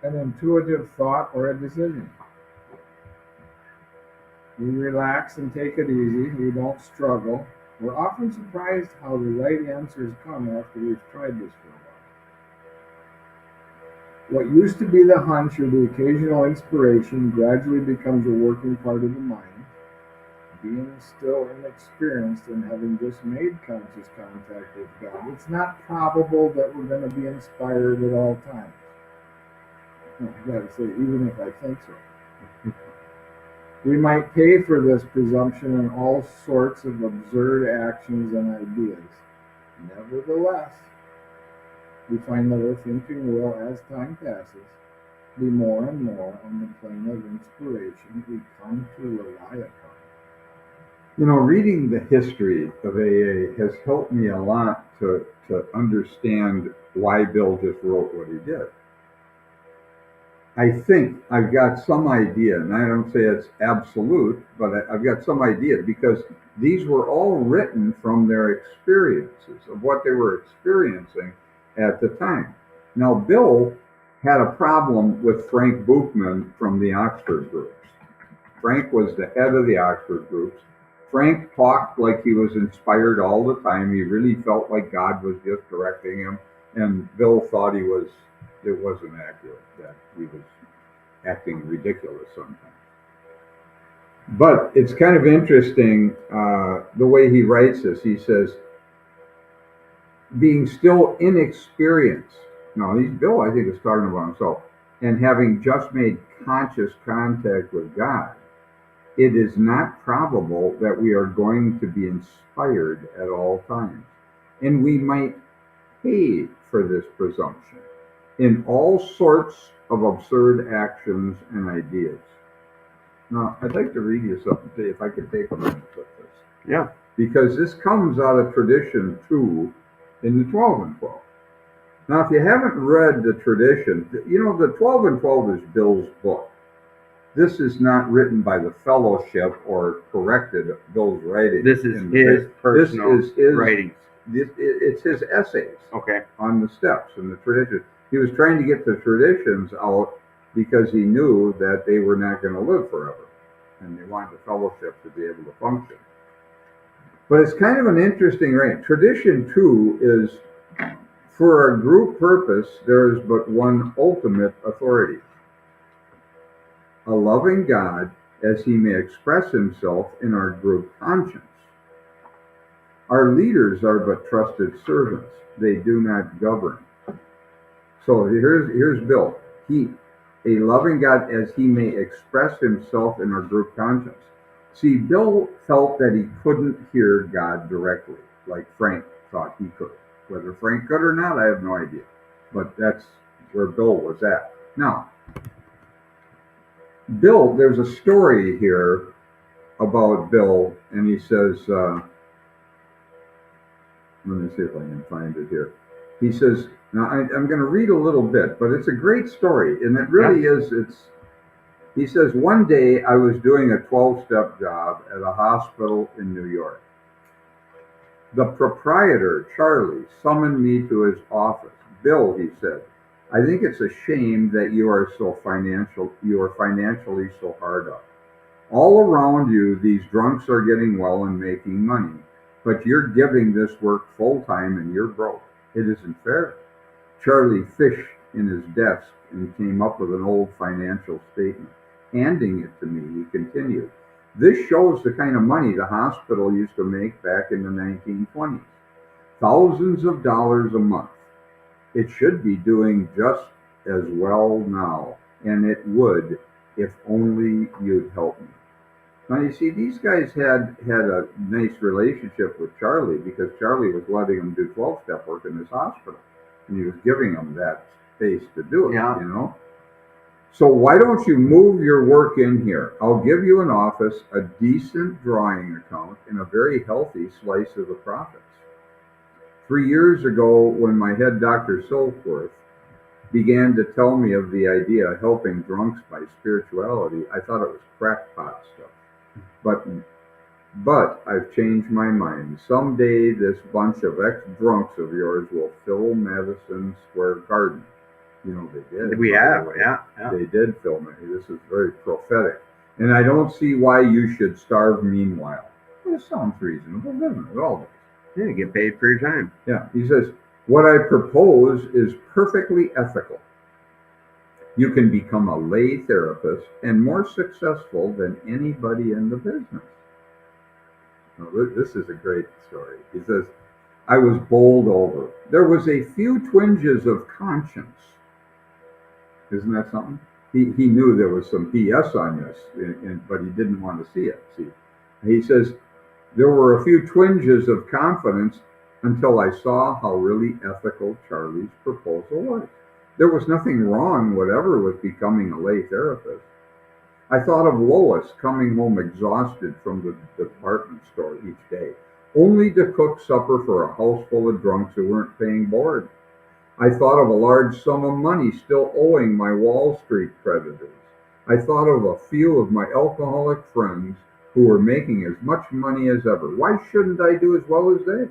an intuitive thought, or a decision. We relax and take it easy. We don't struggle. We're often surprised how the right answers come after we've tried this for a while. What used to be the hunch or the occasional inspiration gradually becomes a working part of the mind. Being still inexperienced and having just made conscious contact with God, it's not probable that we're going to be inspired at all times. I've got to say, even if I think so. We might pay for this presumption in all sorts of absurd actions and ideas. Nevertheless, We find that our thinking will, as time passes, be more and more on the plane of inspiration we come to rely upon. You know, reading the history of AA has helped me a lot to understand why Bill just wrote what he did. I think I've got some idea, and I don't say it's absolute, but I've got some idea because these were all written from their experiences of what they were experiencing at the time. Now, Bill had a problem with Frank Buchman from the Oxford groups. Frank was the head of the Oxford groups. Frank talked like he was inspired all the time. He really felt like God was just directing him, and Bill thought it wasn't accurate, that he was acting ridiculous sometimes. But it's kind of interesting the way he writes this. He says, being still inexperienced. Now, Bill, I think, is talking about himself, and having just made conscious contact with God, it is not probable that we are going to be inspired at all times. And we might pay for this presumption in all sorts of absurd actions and ideas. Now, I'd like to read you something, see if I could take a minute with this. Yeah. Because this comes out of tradition 2 in the 12 and 12. Now, if you haven't read the tradition, you know, the 12 and 12 is Bill's book. This is not written by the fellowship or corrected Bill's writing. This is his personal writings. It's his essays Okay. on the steps and the tradition. He was trying to get the traditions out because he knew that they were not going to live forever, and they wanted the fellowship to be able to function. But it's kind of an interesting writing. Tradition 2 is, for a group purpose, there is but one ultimate authority: a loving God as he may express himself in our group conscience. Our leaders are but trusted servants. They do not govern. So here's Bill. A loving God as he may express himself in our group conscience. See, Bill felt that he couldn't hear God directly, like Frank thought he could. Whether Frank could or not, I have no idea. But that's where Bill was at. Now, Bill, there's a story here about Bill, and he says, let me see if I can find it here. He says, now I'm going to read a little bit, but it's a great story, and it really is. He says, one day I was doing a 12-step job at a hospital in New York. The proprietor, Charlie, summoned me to his office. Bill, he said, I think it's a shame that you are financially so hard up. All around you, these drunks are getting well and making money, but you're giving this work full time and you're broke. It isn't fair. Charlie fished in his desk and came up with an old financial statement. Handing it to me, he continued, this shows the kind of money the hospital used to make back in the 1920s. Thousands of dollars a month. It should be doing just as well now, and it would if only you'd help me. Now, you see, these guys had a nice relationship with Charlie because Charlie was letting them do 12-step work in this hospital, and he was giving them that space to do it, you know? So why don't you move your work in here? I'll give you an office, a decent drawing account, and a very healthy slice of the profits. 3 years ago, when my head Dr. Silkworth began to tell me of the idea of helping drunks by spirituality, I thought it was crackpot stuff. But I've changed my mind. Someday this bunch of ex-drunks of yours will fill Madison Square Garden. You know, they did. We have, yeah. They did fill it. This is very prophetic. And I don't see why you should starve meanwhile. This sounds reasonable, doesn't it? All Yeah, you get paid for your time. Yeah, he says, what I propose is perfectly ethical. You can become a lay therapist and more successful than anybody in the business. Now, this is a great story. He says, I was bowled over. There was a few twinges of conscience. Isn't that something? He knew there was some BS on this, but he didn't want to see it. See, he says, there were a few twinges of confidence until I saw how really ethical Charlie's proposal was. There was nothing wrong whatever with becoming a lay therapist. I thought of Lois coming home exhausted from the department store each day, only to cook supper for a house full of drunks who weren't paying board. I thought of a large sum of money still owing my Wall Street creditors. I thought of a few of my alcoholic friends who were making as much money as ever. Why shouldn't I do as well as they?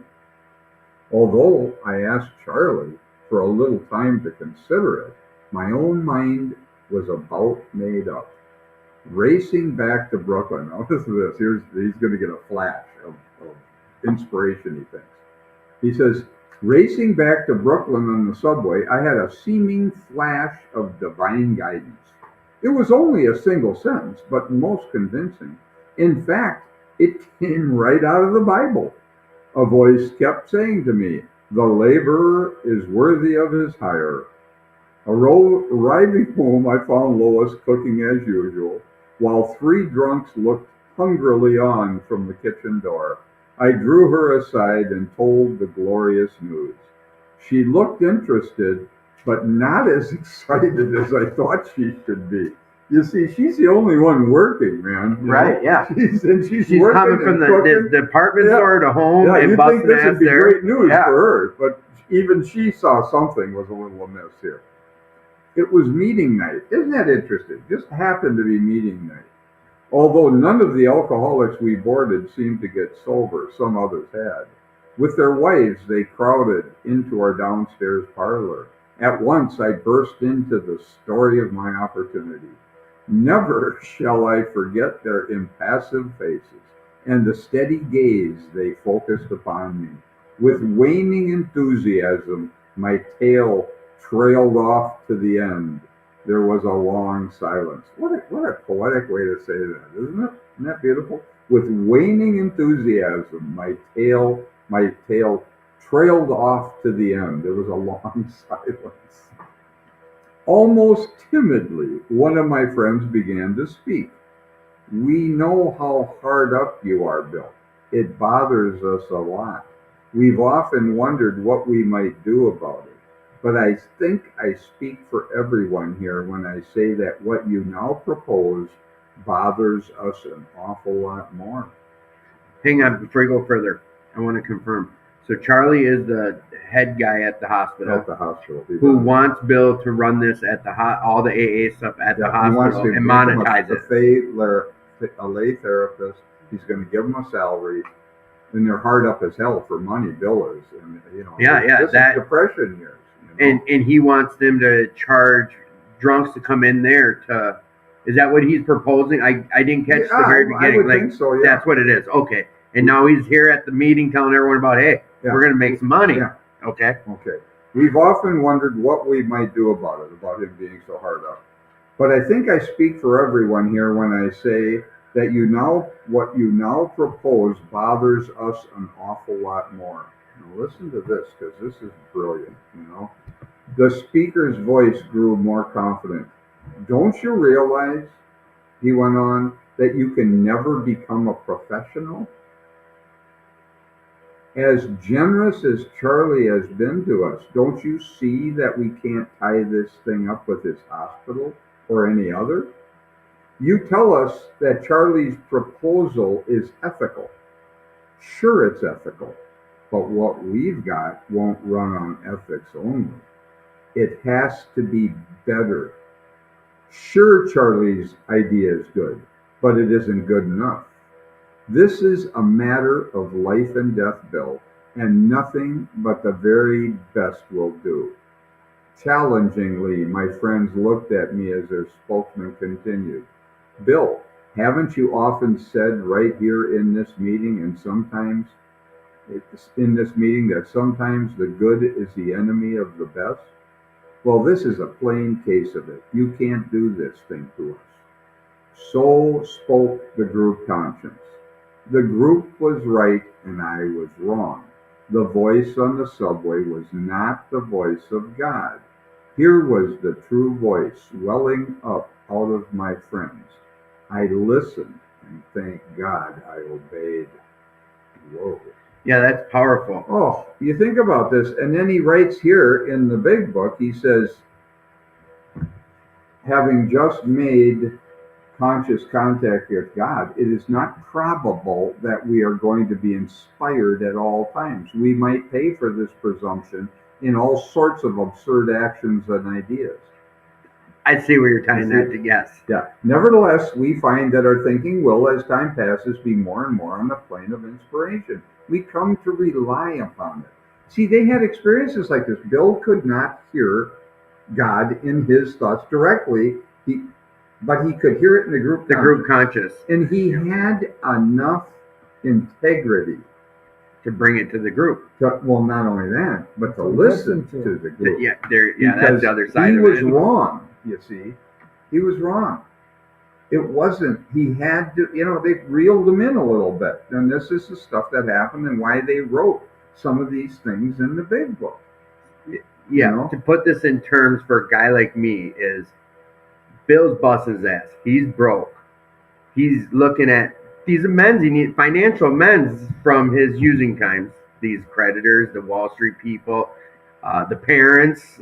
Although I asked Charlie for a little time to consider it, my own mind was about made up. Racing back to Brooklyn. Now listen to this. He's going to get a flash of inspiration, he thinks. He says, racing back to Brooklyn on the subway, I had a seeming flash of divine guidance. It was only a single sentence, but most convincing. In fact, it came right out of the Bible. A voice kept saying to me, the laborer is worthy of his hire. Arriving home, I found Lois cooking as usual, while three drunks looked hungrily on from the kitchen door. I drew her aside and told the glorious news. She looked interested, but not as excited as I thought she should be. You see, she's the only one working, man. Right, yeah. She's She's working coming from and the department store to home yeah, and you'd think busting this ass would be there. great news Yeah. for her, but even she saw something was a little amiss here. It was meeting night. Isn't that interesting? Just happened to be meeting night. Although none of the alcoholics we boarded seemed to get sober, some others had. With their wives, they crowded into our downstairs parlor. At once, I burst into the story of my opportunity. Never shall I forget their impassive faces and the steady gaze they focused upon me. With waning enthusiasm, my tale trailed off to the end. There was a long silence. What a poetic way to say that, isn't it? Isn't that beautiful? With waning enthusiasm, my tale trailed off to the end. There was a long silence. Almost timidly, one of my friends began to speak. We know how hard up you are, Bill. It bothers us a lot. We've often wondered what we might do about it. But I think I speak for everyone here when I say that what you now propose bothers us an awful lot more. Hang on, before you go further, I want to confirm. So Charlie is the head guy at the hospital At the hospital. who wants Bill to run this at the all the AA stuff at the He wants hospital to and make him monetize it. a lay therapist. He's going to give him a salary, and they're hard up as hell for money. Bill is, and this is depression years. And he wants them to charge drunks to come in there to. Is that what he's proposing? I didn't catch the very beginning. I would think so. Yeah, that's what it is. Okay, and now he's here at the meeting telling everyone about, hey, we're going to make some money. Yeah. Okay. We've often wondered what we might do about it, about him being so hard up. But I think I speak for everyone here when I say that what you now propose bothers us an awful lot more. Now listen to this, because this is brilliant, The speaker's voice grew more confident. Don't you realize, he went on, that you can never become a professional? As generous as Charlie has been to us, don't you see that we can't tie this thing up with his hospital or any other? You tell us that Charlie's proposal is ethical. Sure, it's ethical, but what we've got won't run on ethics only. It has to be better. Sure, Charlie's idea is good, but it isn't good enough. This is a matter of life and death, Bill, and nothing but the very best will do. Challengingly, my friends looked at me as their spokesman continued. Bill, haven't you often said right here in this meeting that sometimes the good is the enemy of the best? Well, this is a plain case of it. You can't do this thing to us. So spoke the group conscience. The group was right and I was wrong. The voice on the subway was not the voice of God. Here was the true voice welling up out of my friends. I listened, and thank God I obeyed. Whoa. Yeah, that's powerful. Oh, you think about this, and then he writes here in the big book, he says, having just made conscious contact with God, it is not probable that we are going to be inspired at all times. We might pay for this presumption in all sorts of absurd actions and ideas. I see where you're tying that to. Yes. Yeah. Nevertheless, we find that our thinking will, as time passes, be more and more on the plane of inspiration. We come to rely upon it. See, they had experiences like this. Bill could not hear God in his thoughts directly, but he could hear it in the group The group conscious. And he had enough integrity to bring it to the group. Well, not only that, but to listen to the group. Yeah, that's the other side of it. He was wrong, you see. He was wrong. It wasn't, he had to, they reeled him in a little bit. And this is the stuff that happened and why they wrote some of these things in the big book. Yeah, to put this in terms for a guy like me is Bill's busting his ass. He's broke. He's looking at these amends. He needs financial amends from his using times. These creditors, the Wall Street people, the parents,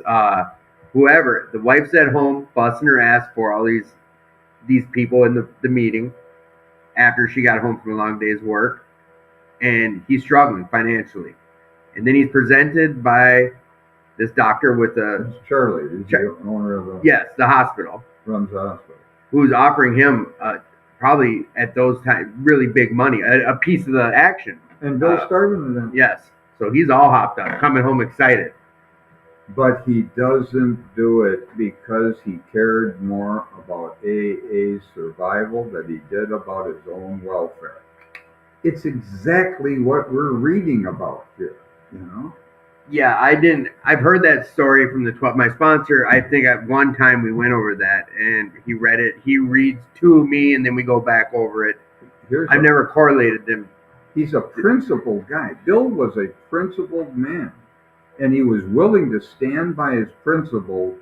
whoever. The wife's at home busting her ass for all these people in the meeting after she got home from a long day's work, and he's struggling financially. And then he's presented by this doctor with It's Charlie, the owner of the hospital. Runs the hospital. Who's offering him probably at those times really big money, a piece of the action. And Bill started with them. Yes, so he's all hopped up, coming home excited. But he doesn't do it because he cared more about AA's survival than he did about his own welfare. It's exactly what we're reading about here, Yeah, I've heard that story from the 12. My sponsor, I think at one time we went over that and he read it. He reads to me and then we go back over it. I've never correlated them. He's a principled guy. Bill was a principled man. And he was willing to stand by his principle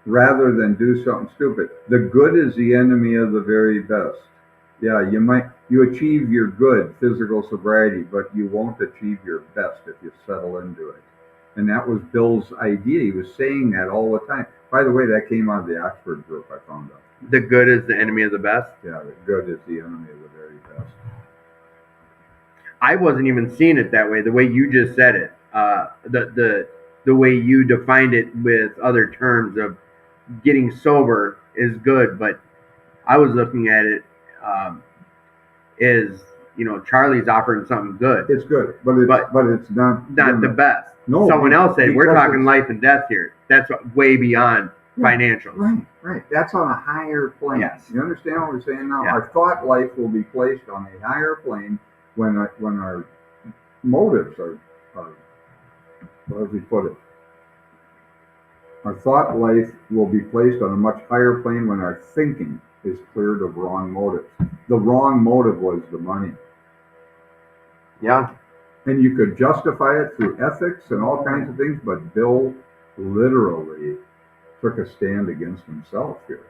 rather than do something stupid. The good is the enemy of the very best. Yeah, you achieve your good, physical sobriety, but you won't achieve your best if you settle into it. And that was Bill's idea. He was saying that all the time. By the way, that came out of the Oxford group, I found out. The good is the enemy of the best? Yeah, the good is the enemy of the very best. I wasn't even seeing it that way, the way you just said it. The way you defined it with other terms of getting sober is good, but I was looking at it as Charlie's offering something good. It's good, but it's not the best. No, someone else said we're talking life and death here. That's way beyond financials. Right. That's on a higher plane. Yes. You understand what we're saying now? Yeah. Our thought life will be placed on a higher plane when our motives are how does he put it? Our thought life will be placed on a much higher plane when our thinking is cleared of wrong motives. The wrong motive was the money. Yeah. And you could justify it through ethics and all kinds of things, but Bill literally took a stand against himself here.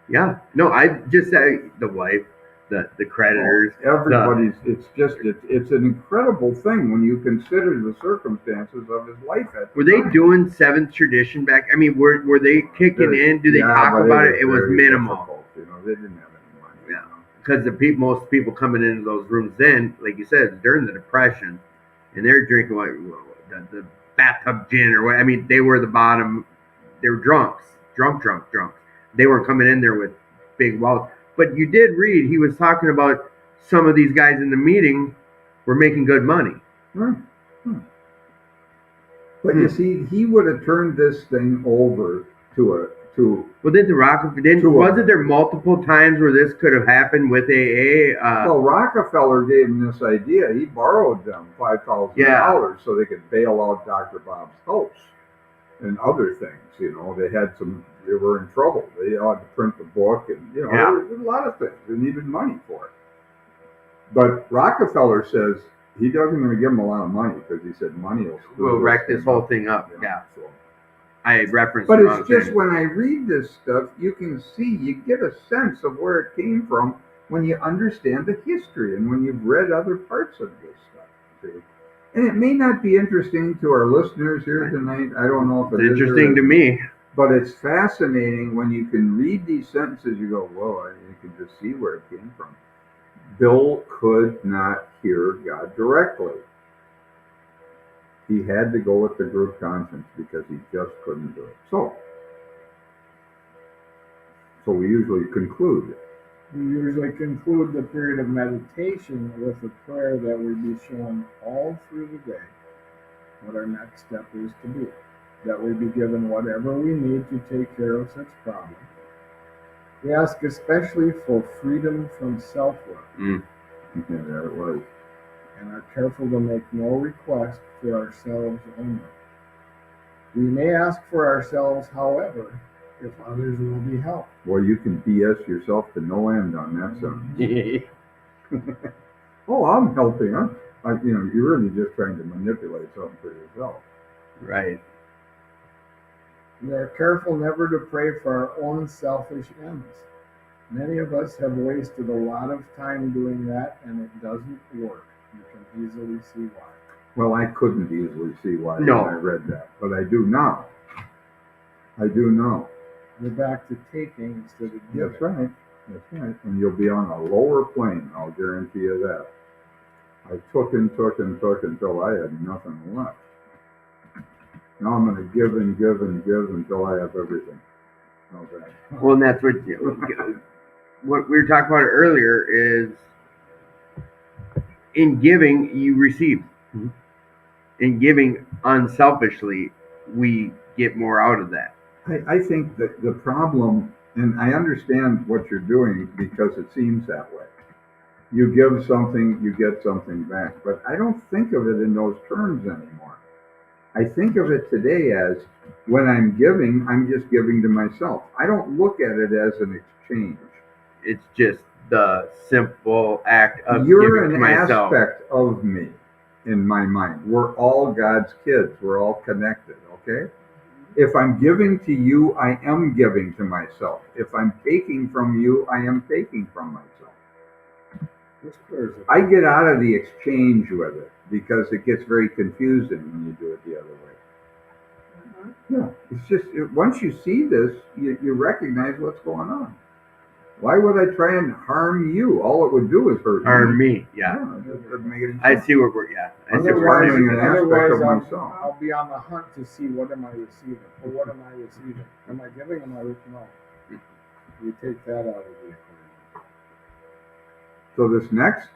Yeah. No, I just said the wife, the creditors. Everybody's. It's an incredible thing when you consider the circumstances of his life. Were they doing seventh tradition back? I mean, were they kicking in? Do they talk about it? It was minimal. They didn't have any money. Yeah. Because most people coming into those rooms then, like you said, during the Depression, and they're drinking the bathtub gin or what. I mean, they were the bottom. They were drunks. They were coming in there with big wallets. But you did read, he was talking about some of these guys in the meeting were making good money. But you see, he would have turned this thing over Well, wasn't there multiple times where this could have happened with AA? Well, Rockefeller gave him this idea. He borrowed them $5,000 so they could bail out Dr. Bob's house and other things. They were in trouble. They had to print the book, and there was a lot of things. They needed money for it. But Rockefeller says he doesn't going to give them a lot of money because he said money will wreck this whole thing up. Yeah. So I referenced. But it's just when I read this stuff, you can see, you get a sense of where it came from when you understand the history and when you've read other parts of this stuff. Okay. And it may not be interesting to our listeners here tonight. I don't know if It's it is or interesting to isn't. me. But it's fascinating when you can read these sentences. You go, whoa, you can just see where it came from. Bill could not hear God directly. He had to go with the group conscience because he just couldn't do it. So we usually conclude. We usually conclude the period of meditation with a prayer that we be shown all through the day what our next step is to do, that we be given whatever we need to take care of such problems. We ask especially for freedom from self-work. Yeah, that it was. And are careful to make no request for ourselves only. We may ask for ourselves, however, if others will be helped. Well, you can BS yourself to no end on that sentence. Oh, I'm helping. You're really just trying to manipulate something for yourself. Right. We are careful never to pray for our own selfish ends. Many of us have wasted a lot of time doing that, and it doesn't work. You can easily see why. Well, I couldn't easily see why No. when I read that, but I do now. I do know. We're back to taking instead of giving. That's right. That's right. And you'll be on a lower plane, I'll guarantee you that. I took until I had nothing left. Now I'm going to give and give and give until I have everything. Okay. Well, and that's what we were talking about earlier is in giving, you receive. Mm-hmm. In giving unselfishly, we get more out of that. I think that the problem, and I understand what you're doing because it seems that way. You give something, you get something back. But I don't think of it in those terms anymore. I think of it today as when I'm giving, I'm just giving to myself. I don't look at it as an exchange. It's just the simple act of You're giving to an myself. aspect of me in my mind. We're all God's kids. We're all connected, okay? If I'm giving to you, I am giving to myself. If I'm taking from you, I am taking from myself. I get out of the exchange with it because it gets very confusing when you do it the other way. Yeah, it's just once you see this, you recognize what's going on. Why would I try and harm you? All it would do is hurt Harm me, yeah. It doesn't make any sense. I see where we're, yeah. I see Otherwise, where harming we're an aspect Otherwise, of myself. I'll be on the hunt to see what am I receiving, or what am I receiving? Am I giving? Am I no? You take that out of the equation. So this next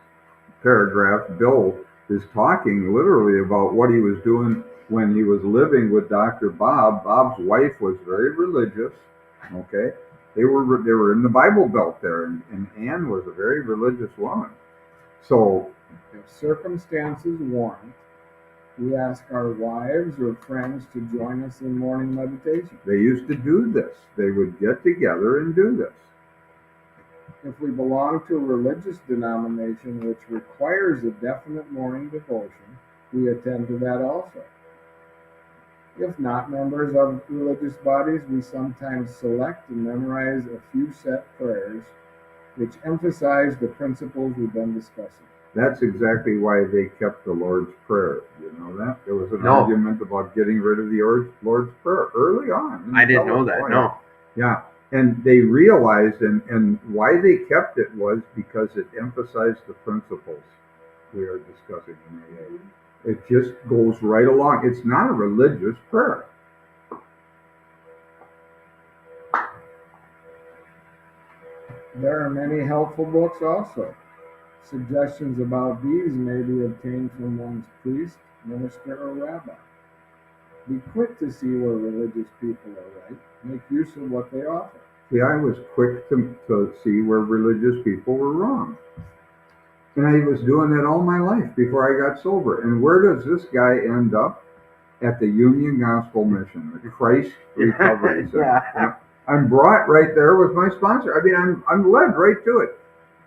paragraph, Bill is talking literally about what he was doing when he was living with Dr. Bob. Bob's wife was very religious. Okay, they were in the Bible Belt there, and Anne was a very religious woman. So, if circumstances warrant, we ask our wives or friends to join us in morning meditation. They used to do this. They would get together and do this. If we belong to a religious denomination which requires a definite morning devotion, we attend to that also. If not members of religious bodies, we sometimes select and memorize a few set prayers which emphasize the principles we've been discussing. That's exactly why they kept the Lord's Prayer. You know that? There was an argument about getting rid of the Lord's Prayer early on. I didn't know that, no. Yeah. And they realized, and why they kept it was because it emphasized the principles we are discussing in AA. It just goes right along. It's not a religious prayer. There are many helpful books also. Suggestions about these may be obtained from one's priest, minister, or rabbi. Be quick to see where religious people are right. Make use of what they offer. See, I was quick to see where religious people were wrong. And I was doing that all my life before I got sober. And where does this guy end up? At the Union Gospel Mission, the Christ Recovery Center. Yeah. I'm brought right there with my sponsor. I mean, I'm led right to it.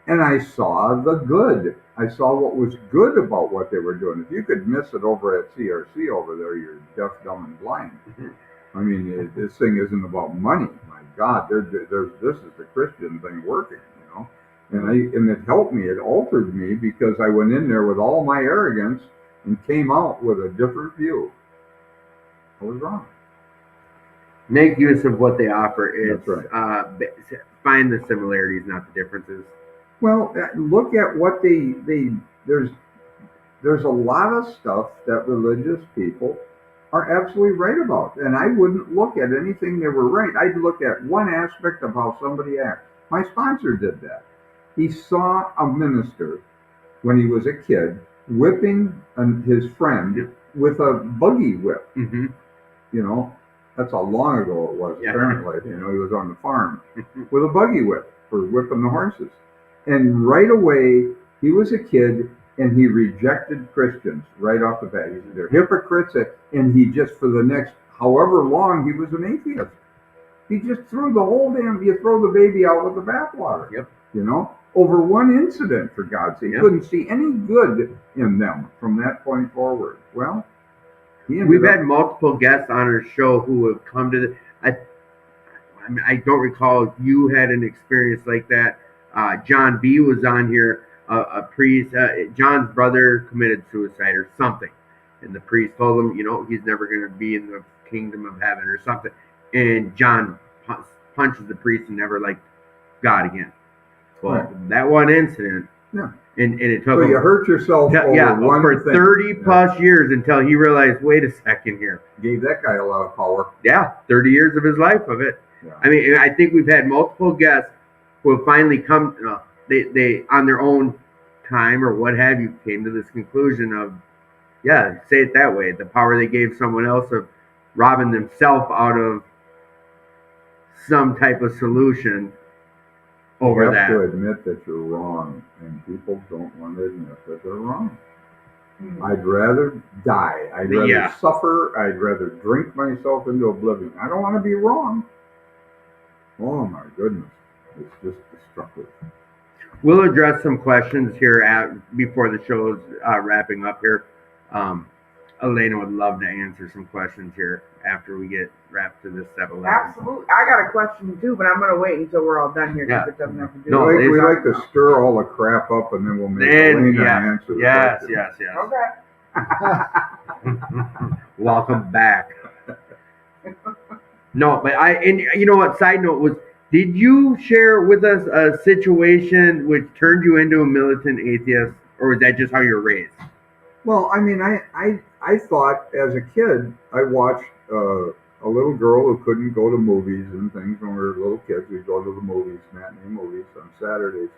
And I saw the good. I saw what was good about what they were doing. If you could miss it over at CRC over there, you're deaf, dumb, and blind. I mean, this thing isn't about money. My God, this is the Christian thing working, you know. And it helped me. It altered me because I went in there with all my arrogance and came out with a different view, I was wrong. Make use of what they offer. It's That's right. Find the similarities, not the differences. Well, look at what there's a lot of stuff that religious people are absolutely right about. And I wouldn't look at anything they were right. I'd look at one aspect of how somebody acts. My sponsor did that. He saw a minister when he was a kid whipping his friend with a buggy whip. Mm-hmm. You know, that's how long ago it was, Yeah. apparently. You know, he was on the farm with a buggy whip for whipping the horses. And right away, he was a kid and he rejected Christians right off the bat. He said, they're hypocrites. And he just, for the next however long, he was an atheist. He just threw the whole you throw the baby out with the bathwater. Yep. You know, over one incident, for God's sake. He Yep. couldn't see any good in them from that point forward. Well, we've had multiple guests on our show who have come to I don't recall if you had an experience like that. John B was on here, a priest. John's brother committed suicide or something, and the priest told him, he's never going to be in the kingdom of heaven or something. And John punches the priest and never liked God again. Well, right. That one incident, yeah, and it took so you hurt yourself for 30 plus years until he realized, wait a second here. Gave that guy a lot of power. Yeah, 30 years of his life of it. Yeah. I mean, I think we've had multiple guests who have finally come, they on their own time or what have you, came to this conclusion of, yeah, say it that way, the power they gave someone else of robbing themselves out of some type of solution over that. You have to admit that you're wrong, and people don't want to admit that they're wrong. I'd rather die. I'd rather suffer. I'd rather drink myself into oblivion. I don't want to be wrong. Oh my goodness. It's just destructive. We'll address some questions here before the show's wrapping up here. Elena would love to answer some questions here after we get wrapped to this step 11. Absolutely. I got a question too, but I'm going to wait until we're all done here because it doesn't have to do with we like to stir all the crap up and then we'll make Elena answer the question. Yes. Okay. Welcome back. No, but and you know what? Side note was, did you share with us a situation which turned you into a militant atheist, or was that just how you were raised? Well, I mean, I thought as a kid, I watched a little girl who couldn't go to movies and things when we were little kids. We'd go to the movies, matinee movies on Saturdays.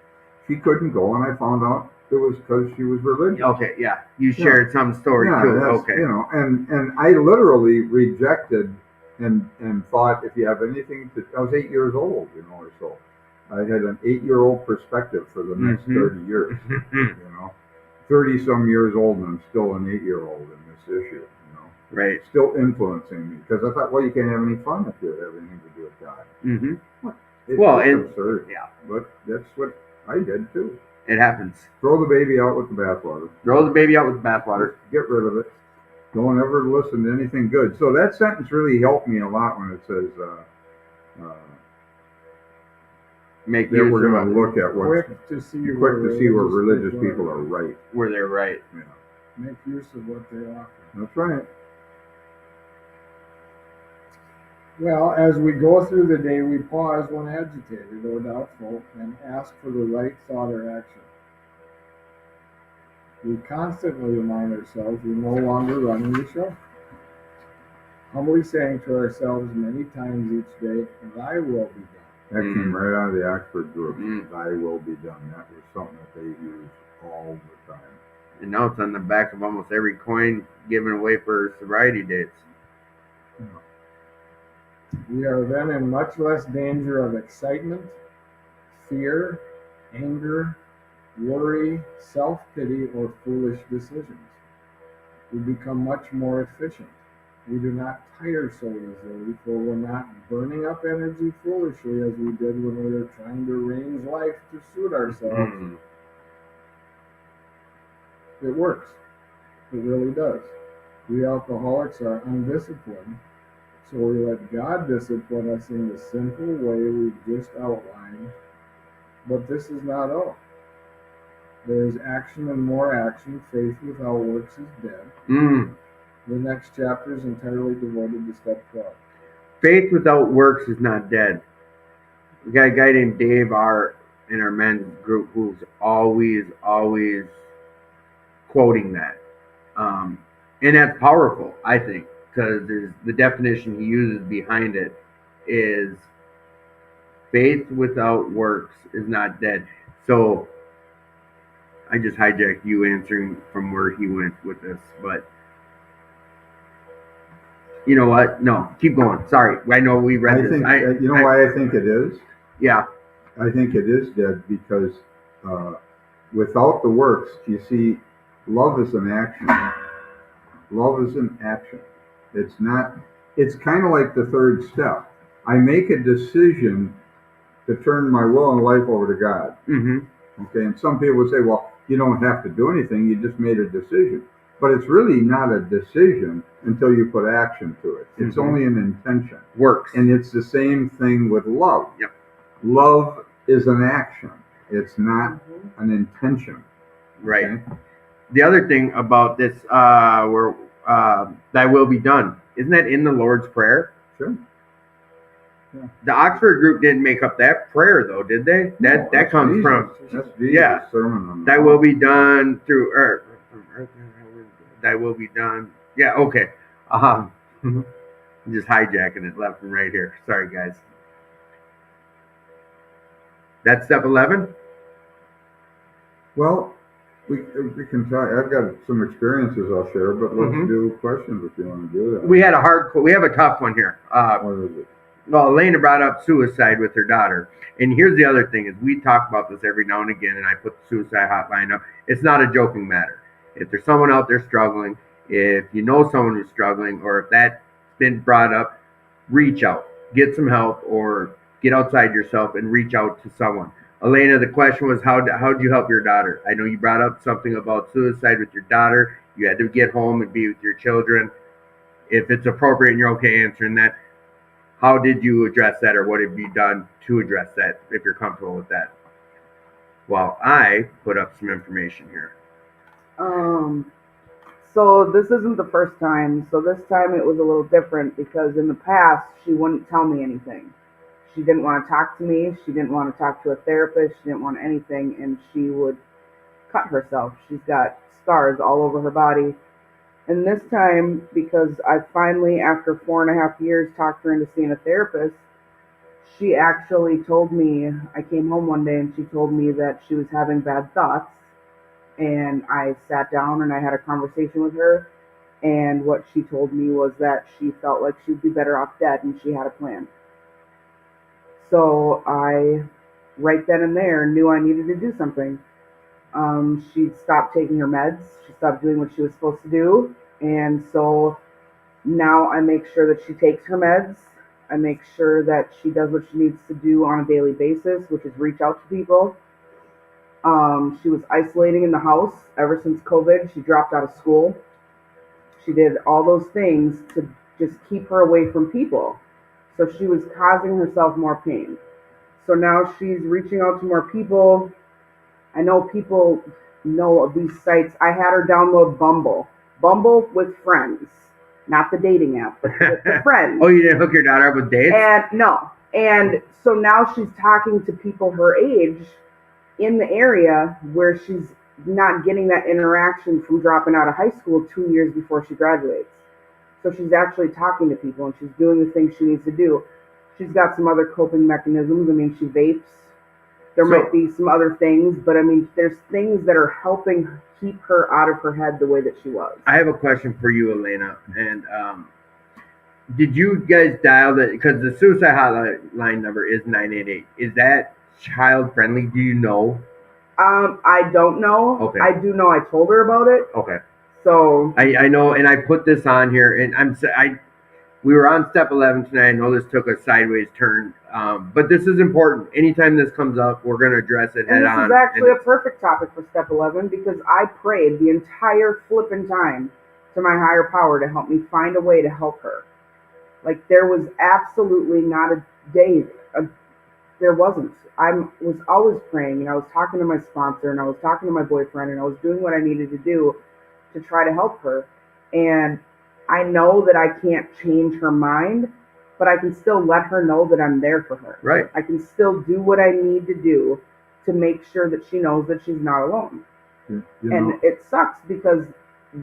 She couldn't go, and I found out it was because she was religious. Okay, yeah. You shared some story too. Okay. You know, and I literally rejected and thought if you have anything to, I was 8 years old, or so. I had an 8-year-old perspective for the next 30 years, 30 some years old, and I'm still an 8-year-old in this issue, Right. Still influencing me because I thought, well, you can't have any fun if you have anything to do with God. Mm-hmm. It's absurd. Yeah. But that's what I did too. It happens. Throw the baby out with the bathwater. Throw the baby out with the bathwater. Get rid of it. Don't ever listen to anything good. So that sentence really helped me a lot when it says that we're going to look at what's quick to see where religious people are right. Where they're right. Yeah. Make use of what they offer. That's right. Well, as we go through the day, we pause when agitated or doubtful and ask for the right thought or action. We constantly remind ourselves we're no longer running the show. Humbly saying to ourselves many times each day, thy will be done. That came right out of the Oxford group. Thy will be done. That was something that they used all the time. And now it's on the back of almost every coin given away for sobriety dates. We are then in much less danger of excitement, fear, anger, worry, self-pity, or foolish decisions. We become much more efficient. We do not tire so easily, for we're not burning up energy foolishly as we did when we were trying to arrange life to suit ourselves. It works. It really does. We alcoholics are undisciplined, so we let God discipline us in the simple way we've just outlined. But this is not all. There is action and more action. Faith without works is dead. Mm. The next chapter is entirely devoted to step 12. Faith without works is not dead. We got a guy named Dave in our men's group who's always quoting that. And that's powerful, I think, because the definition he uses behind it is faith without works is not dead. So I just hijacked you answering from where he went with this, but you know what? No, keep going. Sorry, I know we read I this. think, you know why I think it is? Yeah. I think it is dead because without the works, you see, love is an action. Love is an action. It's not, it's kind of like the third step. I make a decision to turn my will and life over to God. Mm-hmm. Okay, and some people would say, well, you don't have to do anything, you just made a decision. But it's really not a decision until you put action to it. It's only an intention. Works. And it's the same thing with love. Yep. Love is an action. It's not an intention. Right. Okay? The other thing about this, where thy will be done, isn't that in the Lord's Prayer? Sure. Yeah. The Oxford group didn't make up that prayer, though, did they? No, that comes Jesus. from That's Jesus' sermon on the thy Mount. will be done through earth. Thy will be done. Yeah. Okay. I'm just hijacking it left and right here. Sorry, guys. That's step 11. Well, we can try. I've got some experiences I'll share, but let's do questions if you want to do that. We have a tough one here. What is it? Well, Elena brought up suicide with her daughter. And here's the other thing is we talk about this every now and again, and I put the suicide hotline up. It's not a joking matter. If there's someone out there struggling, if you know someone who's struggling, or if that's been brought up, reach out. Get some help or get outside yourself and reach out to someone. Elena, the question was, how did you help your daughter? I know you brought up something about suicide with your daughter. You had to get home and be with your children. If it's appropriate and you're okay answering that, how did you address that, or what have you done to address that, if you're comfortable with that? Well, I put up some information here. So this isn't the first time. So this time it was a little different because in the past she wouldn't tell me anything. She didn't want to talk to me. She didn't want to talk to a therapist. She didn't want anything, and she would cut herself. She's got scars all over her body. And this time, because I finally, after 4.5 years, talked her into seeing a therapist, she actually told me, I came home one day and she told me that she was having bad thoughts. And I sat down and I had a conversation with her. And what she told me was that she felt like she'd be better off dead and she had a plan. So I, right then and there, knew I needed to do something. She stopped taking her meds. She stopped doing what she was supposed to do. And so now I make sure that she takes her meds. I make sure that she does what she needs to do on a daily basis, which is reach out to people. She was isolating in the house ever since COVID. She dropped out of school. She did all those things to just keep her away from people. So she was causing herself more pain. So now she's reaching out to more people. I know people know of these sites. I had her download Bumble. Bumble with friends. Not the dating app, but the friends. Oh, you didn't hook your daughter up with dates? And no. And so now she's talking to people her age in the area where she's not getting that interaction from dropping out of high school 2 years before she graduates. So she's actually talking to people and she's doing the things she needs to do. She's got some other coping mechanisms. I mean, she vapes. There might be some other things, but I mean, there's things that are helping keep her out of her head the way that she was. I have a question for you, Elena. And did you guys dial that? Because the suicide hotline number is 988. Is that child friendly? Do you know? I don't know. Okay. I do know I told her about it. Okay. So I know, and I put this on here, and we were on step 11 tonight. I know this took a sideways turn, but this is important. Anytime this comes up, we're going to address it head on. This is actually a perfect topic for step 11 because I prayed the entire flipping time to my higher power to help me find a way to help her. Like there was absolutely not a day there wasn't. I was always praying, and I was talking to my sponsor, and I was talking to my boyfriend, and I was doing what I needed to do to try to help her. And I know that I can't change her mind, but I can still let her know that I'm there for her. Right. I can still do what I need to do to make sure that she knows that she's not alone. And it sucks because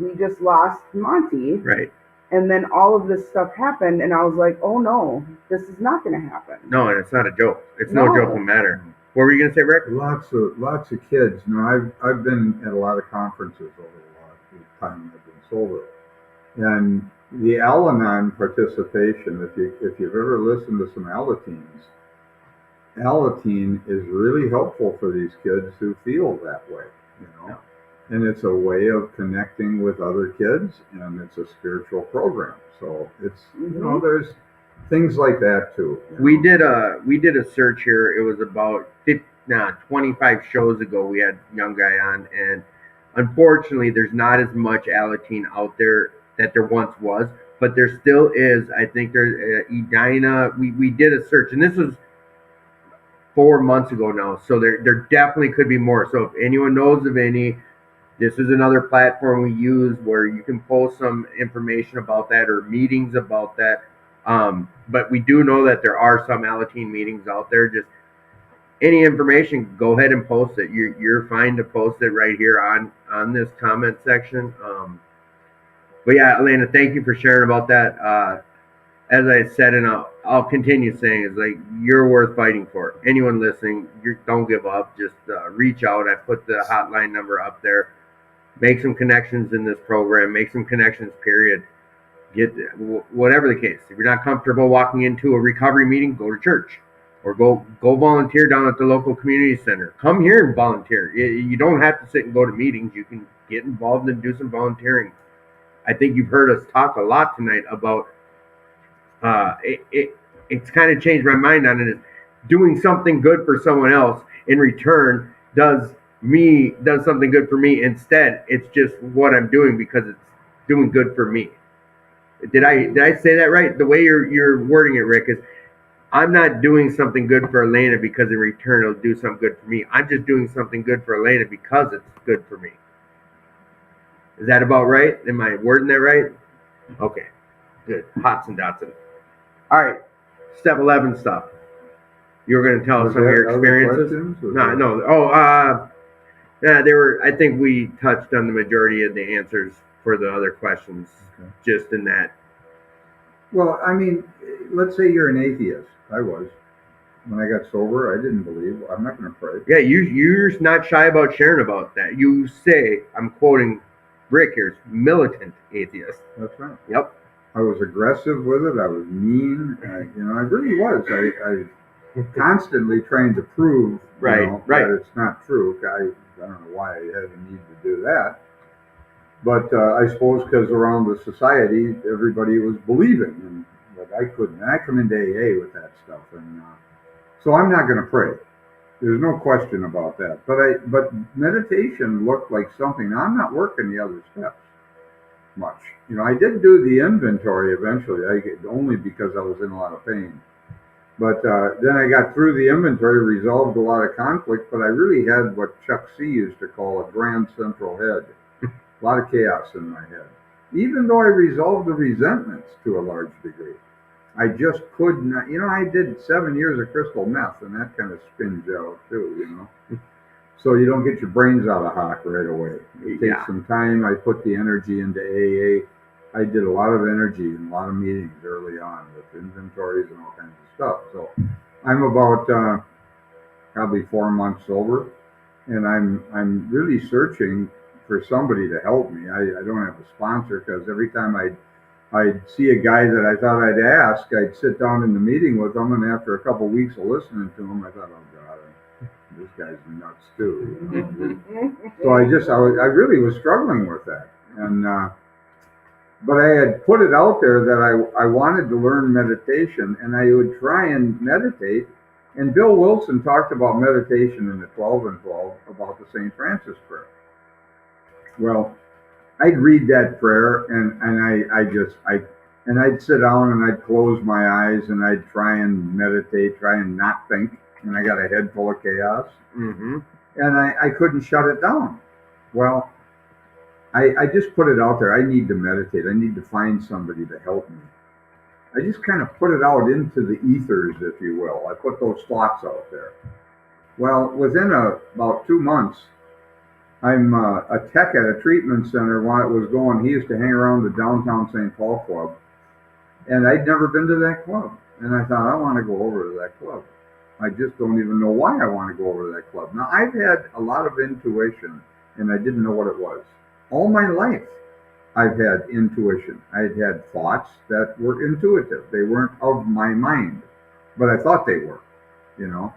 we just lost Monty. Right. And then all of this stuff happened, and I was like, oh no, this is not going to happen. No, and it's not a joke. It's no joking matter. What were you going to say, Rick? Lots of kids. I've been at a lot of conferences over the time I've been sober, and the Al-Anon participation. If you've ever listened to some Alateens, Alateen is really helpful for these kids who feel that way. And it's a way of connecting with other kids, and it's a spiritual program. So it's there's things like that too. We did a search here. It was about 25 shows ago. We had a young guy on, and unfortunately, there's not as much Alateen out there that there once was, but there still is. I think there's Edina. We did a search, and this was 4 months ago now, so there definitely could be more. So if anyone knows of any, this is another platform we use where you can post some information about that or meetings about that. But we do know that there are some Alateen meetings out there. Just any information, go ahead and post it. You're fine to post it right here on this comment section. But yeah, Elena, thank you for sharing about that. As I said, and I'll continue saying, is like, you're worth fighting for. Anyone listening, don't give up. Just reach out. I put the hotline number up there. Make some connections in this program. Make some connections, period. Get whatever the case. If you're not comfortable walking into a recovery meeting, go to church. Or go volunteer down at the local community center. Come here and volunteer. You don't have to sit and go to meetings. You can get involved and do some volunteering. I think you've heard us talk a lot tonight about it's kind of changed my mind on it. Is doing something good for someone else in return does something good for me. Instead, it's just what I'm doing because it's doing good for me. Did I say that right? The way you're wording it, Rick, is I'm not doing something good for Elena because in return it'll do something good for me. I'm just doing something good for Elena because it's good for me. Is that about right? Am I wording that right? Okay, good. Hots and Dotson. All right, step 11 stuff. You were going to tell us some of your experiences. No. Oh, yeah, they were. I think we touched on the majority of the answers for the other questions, just in that. Well, I mean, let's say you're an atheist. I was. When I got sober, I didn't believe. I'm not going to pray. Yeah, you're not shy about sharing about that. You say, I'm quoting Rick here, militant atheist. That's right. Yep. I was aggressive with it. I was mean. I really was. I constantly trying to prove that it's not true. I don't know why I had a need to do that. But I suppose because around the society, everybody was believing, but I couldn't. And I come into AA with that stuff, and so I'm not going to pray. There's no question about that. But meditation looked like something. I'm not working the other steps much. I did do the inventory eventually. Only because I was in a lot of pain. But then I got through the inventory, resolved a lot of conflict. But I really had what Chuck C. used to call a grand central head. A lot of chaos in my head. Even though I resolved the resentments to a large degree, I just could not. I did 7 years of crystal meth, and that kind of spins you out too, So you don't get your brains out of hock right away. It takes some time. I put the energy into AA. I did a lot of energy in a lot of meetings early on with inventories and all kinds of stuff. So I'm about probably 4 months sober, and I'm really searching for somebody to help me. I don't have a sponsor because every time I'd see a guy that I thought I'd ask, I'd sit down in the meeting with him, and after a couple of weeks of listening to him, I thought, oh God, this guy's nuts too. So I really was struggling with that, and but I had put it out there that I wanted to learn meditation, and I would try and meditate. And Bill Wilson talked about meditation in the 12 and 12 about the St. Francis prayer. Well, I'd read that prayer and I'd sit down and I'd close my eyes and I'd try and meditate, try and not think. and I got a head full of chaos, Mm-hmm. and I couldn't shut it down. Well, I just put it out there. I need to meditate. I need to find somebody to help me. I just kind of put it out into the ethers, if you will. I put those thoughts out there. Well, within about 2 months, I'm a tech at a treatment center while it was going. He used to hang around the downtown St. Paul club, and I'd never been to that club. And I thought, I want to go over to that club. I just don't even know why I want to go over to that club. Now, I've had a lot of intuition, and I didn't know what it was. All my life, I've had intuition. I'd had thoughts that were intuitive. They weren't of my mind, but I thought they were, you know.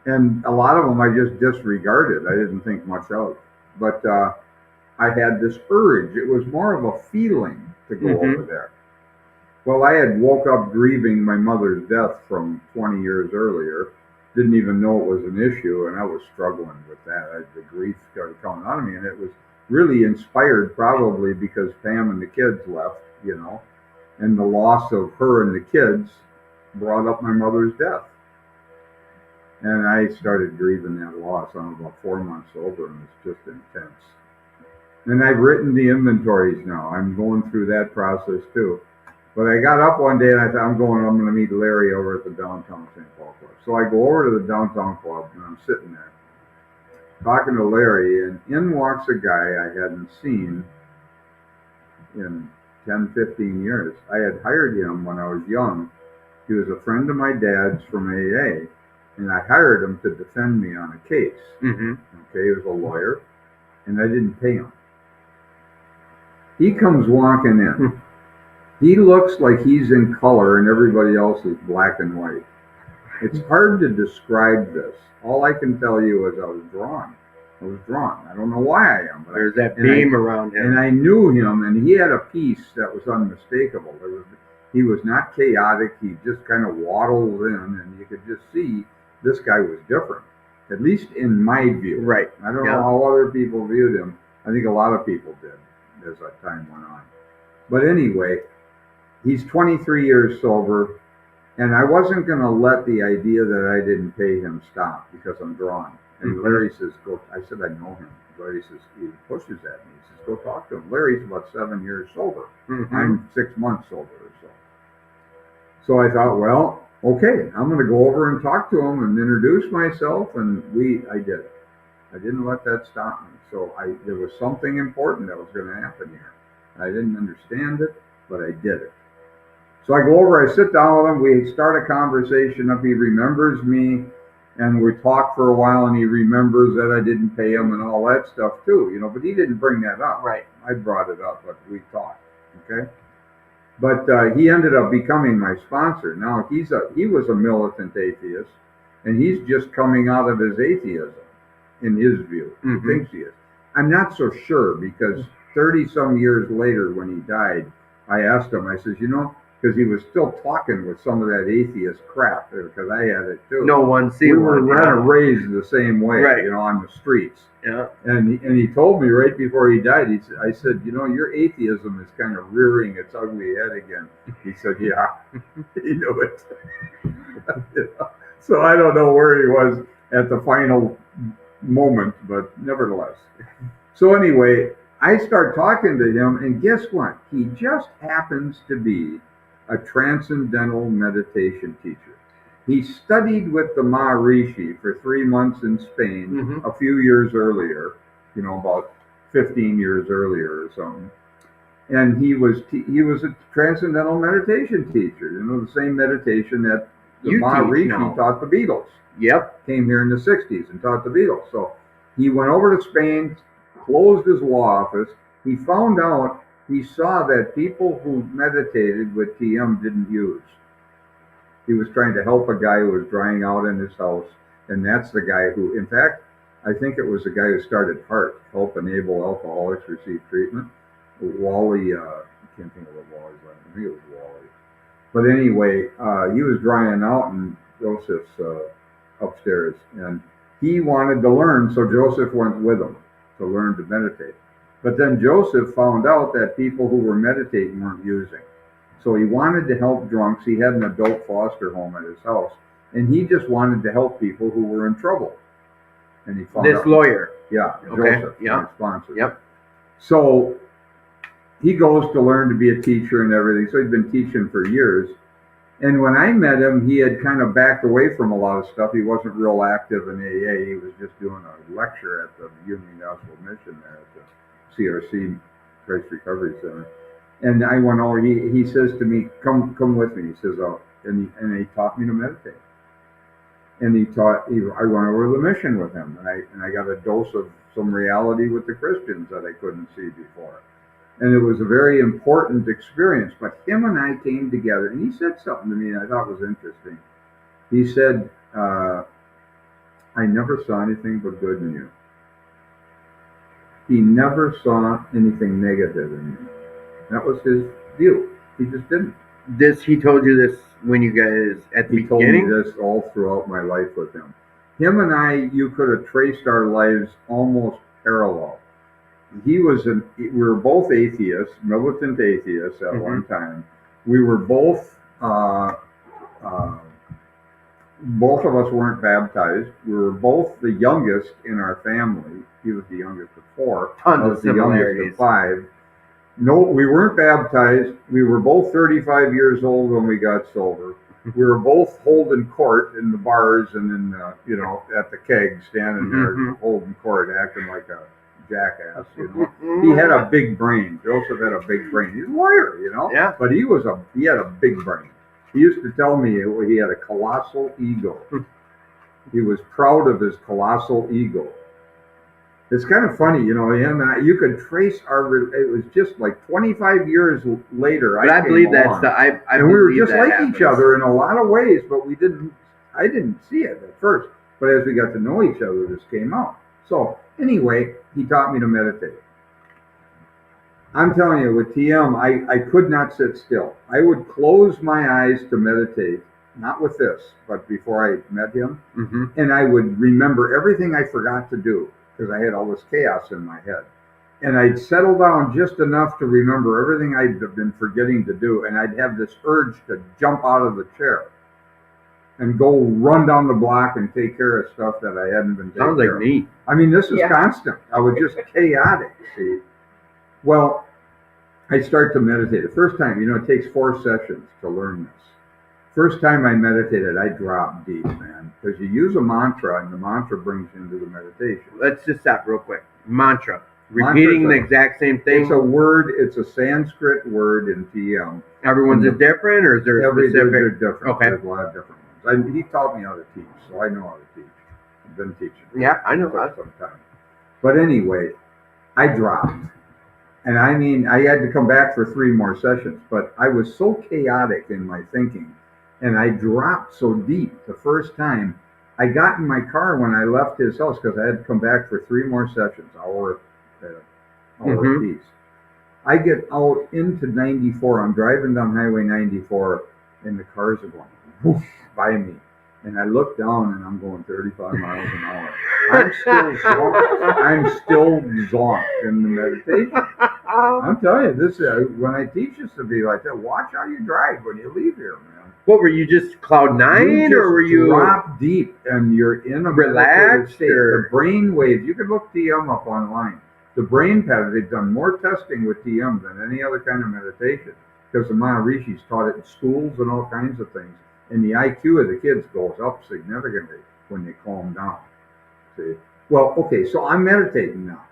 And a lot of them I just disregarded. I didn't think much of. But I had this urge. It was more of a feeling to go over there. Well, I had woke up grieving my mother's death from 20 years earlier. Didn't even know it was an issue, and I was struggling with that. The grief started coming out of me, and it was really inspired probably because Pam and the kids left, you know, and the loss of her and the kids brought up my mother's death. And I started grieving that loss. I'm about 4 months sober, and it's just intense. And I've written the inventories now. I'm going through that process too. But I got up one day and I thought, I'm going to meet Larry over at the downtown St. Paul club. So I go over to the downtown club, and I'm sitting there talking to Larry, and in walks a guy I hadn't seen in 10, 15 years. I had hired him when I was young. He was a friend of my dad's from AA, and I hired him to defend me on a case. Mm-hmm. Okay, he was a lawyer, and I didn't pay him. He comes walking in. He looks like he's in color and everybody else is black and white. It's hard to describe this. All I can tell you is I was drawn. I was drawn. I don't know why I am. But There's that beam around him. And I knew him, and he had a peace that was unmistakable. He was not chaotic. He just kind of waddled in, and you could just see this guy was different, at least in my view. Right. I don't know how other people viewed him. I think a lot of people did as that time went on. But anyway, he's 23 years sober, and I wasn't going to let the idea that I didn't pay him stop because I'm drawn. And Larry says, go. I said, I know him. Larry says, he pushes at me. He says, go talk to him. Larry's about 7 years sober. I'm 6 months sober or so. So I thought, well, okay, I'm going to go over and talk to him and introduce myself. And I did. I didn't let that stop me. So there was something important that was going to happen here. I didn't understand it, but I did it. So I go over, I sit down with him, we start a conversation up, he remembers me, and we talk for a while, and he remembers that I didn't pay him and all that stuff too, you know, but he didn't bring that up. Right. I brought it up, but we talked, okay? But he ended up becoming my sponsor. Now, he was a militant atheist, and he's just coming out of his atheism, in his view. He thinks he is. I'm not so sure, because 30-some years later when he died, I asked him, I says, you know, because he was still talking with some of that atheist crap, because I had it too. No one see we one. were kind of raised the same way, Right. you know, on the streets. Yeah. And he told me right before he died, I said, you know, your atheism is kind of rearing its ugly head again. He said, yeah, he knew it. You know? So I don't know where he was at the final moment, but nevertheless. So anyway, I start talking to him, and guess what? He just happens to be a transcendental meditation teacher. He studied with the Maharishi for 3 months in Spain a few years earlier, you know, about 15 years earlier or something. And he was a transcendental meditation teacher, you know, the same meditation that the Maharishi taught the Beatles. Yep. Came here in the 60s and taught the Beatles. So he went over to Spain, closed his law office. He found out, he saw that people who meditated with TM didn't use. He was trying to help a guy who was drying out in his house, and that's the guy who, in fact, I think it was the guy who started HEART, Help Enable Alcoholics Receive Treatment. Wally, I can't think of what Wally's name. I think it was Wally. But anyway, he was drying out, and Joseph's upstairs, and he wanted to learn, so Joseph went with him to learn to meditate. But then Joseph found out that people who were meditating weren't using. So he wanted to help drunks. He had an adult foster home at his house, and he just wanted to help people who were in trouble. And he found This out, lawyer. yeah, Okay. Joseph, Yeah. my sponsor. Yep. So he goes to learn to be a teacher and everything. So he's been teaching for years. And when I met him, he had kind of backed away from a lot of stuff. He wasn't real active in AA. He was just doing a lecture at the Union Gospel Mission there at the CRC, Christ Recovery Center. And I went over. He says to me, "Come with me." He says, "Oh," and he taught me to meditate. And I went over to the mission with him, and I got a dose of some reality with the Christians that I couldn't see before. And it was a very important experience. But him and I came together, and he said something to me that I thought was interesting. He said, "I never saw anything but good in you." He never saw anything negative in you. That was his view. He just didn't. He told you this when you guys at the He told beginning? me this all throughout my life with him. Him and I, you could have traced our lives almost parallel. We were both atheists, militant atheists at one time. We were both of us weren't baptized. We were both the youngest in our family. He was the youngest of four. Tons I was of the youngest similarities. of five. No, we weren't baptized. We were both 35 years old when we got sober. We were both holding court in the bars and in at the keg, standing there holding court, acting like a jackass. He had a big brain. Joseph had a big brain. He's a lawyer, Yeah. but he had a big brain. He used to tell me he had a colossal ego. He was proud of his colossal ego. It's kind of funny, him and I, you could trace it was just like 25 years later. But I believe that's and we were just like each other in a lot of ways, but I didn't see it at first. But as we got to know each other, this came out. So anyway, he taught me to meditate. I'm telling you, with TM, I could not sit still. I would close my eyes to meditate, not with this, but before I met him, and I would remember everything I forgot to do, because I had all this chaos in my head. And I'd settle down just enough to remember everything I'd been forgetting to do, and I'd have this urge to jump out of the chair and go run down the block and take care of stuff that I hadn't been taking care of. Sounds like me. I mean, this is constant. I was just chaotic, see. Well, I start to meditate. The first time, it takes 4 sessions to learn this. First time I meditated, I dropped deep, man, because you use a mantra, and the mantra brings you into the meditation. Let's just stop real quick. Mantra. Repeating the exact same thing. It's a word. It's a Sanskrit word in TM. Everyone's is different, or is there a specific? They're different. Okay. There's a lot of different ones. He taught me how to teach, so I know how to teach. I've been teaching. Yeah, I know for some time. But anyway, I dropped. And I mean, I had to come back for 3 more sessions, but I was so chaotic in my thinking, and I dropped so deep the first time. I got in my car when I left his house because I had to come back for 3 more sessions, hour apiece. I get out into 94. I'm driving down Highway 94, and the cars are going whoosh by me. And I look down, and I'm going 35 miles an hour. I'm still zonked in the meditation. I'm telling you, this when I teach this to be like that, watch how you drive when you leave here, man. What were you, just cloud 9, or were you drop deep and you're in a relaxed state? The brain waves. You can look TM up online. The brain patterns. They've done more testing with TM than any other kind of meditation because the Maharishis taught it in schools and all kinds of things. And the IQ of the kids goes up significantly when they calm down. See? Well, okay, so I'm meditating now.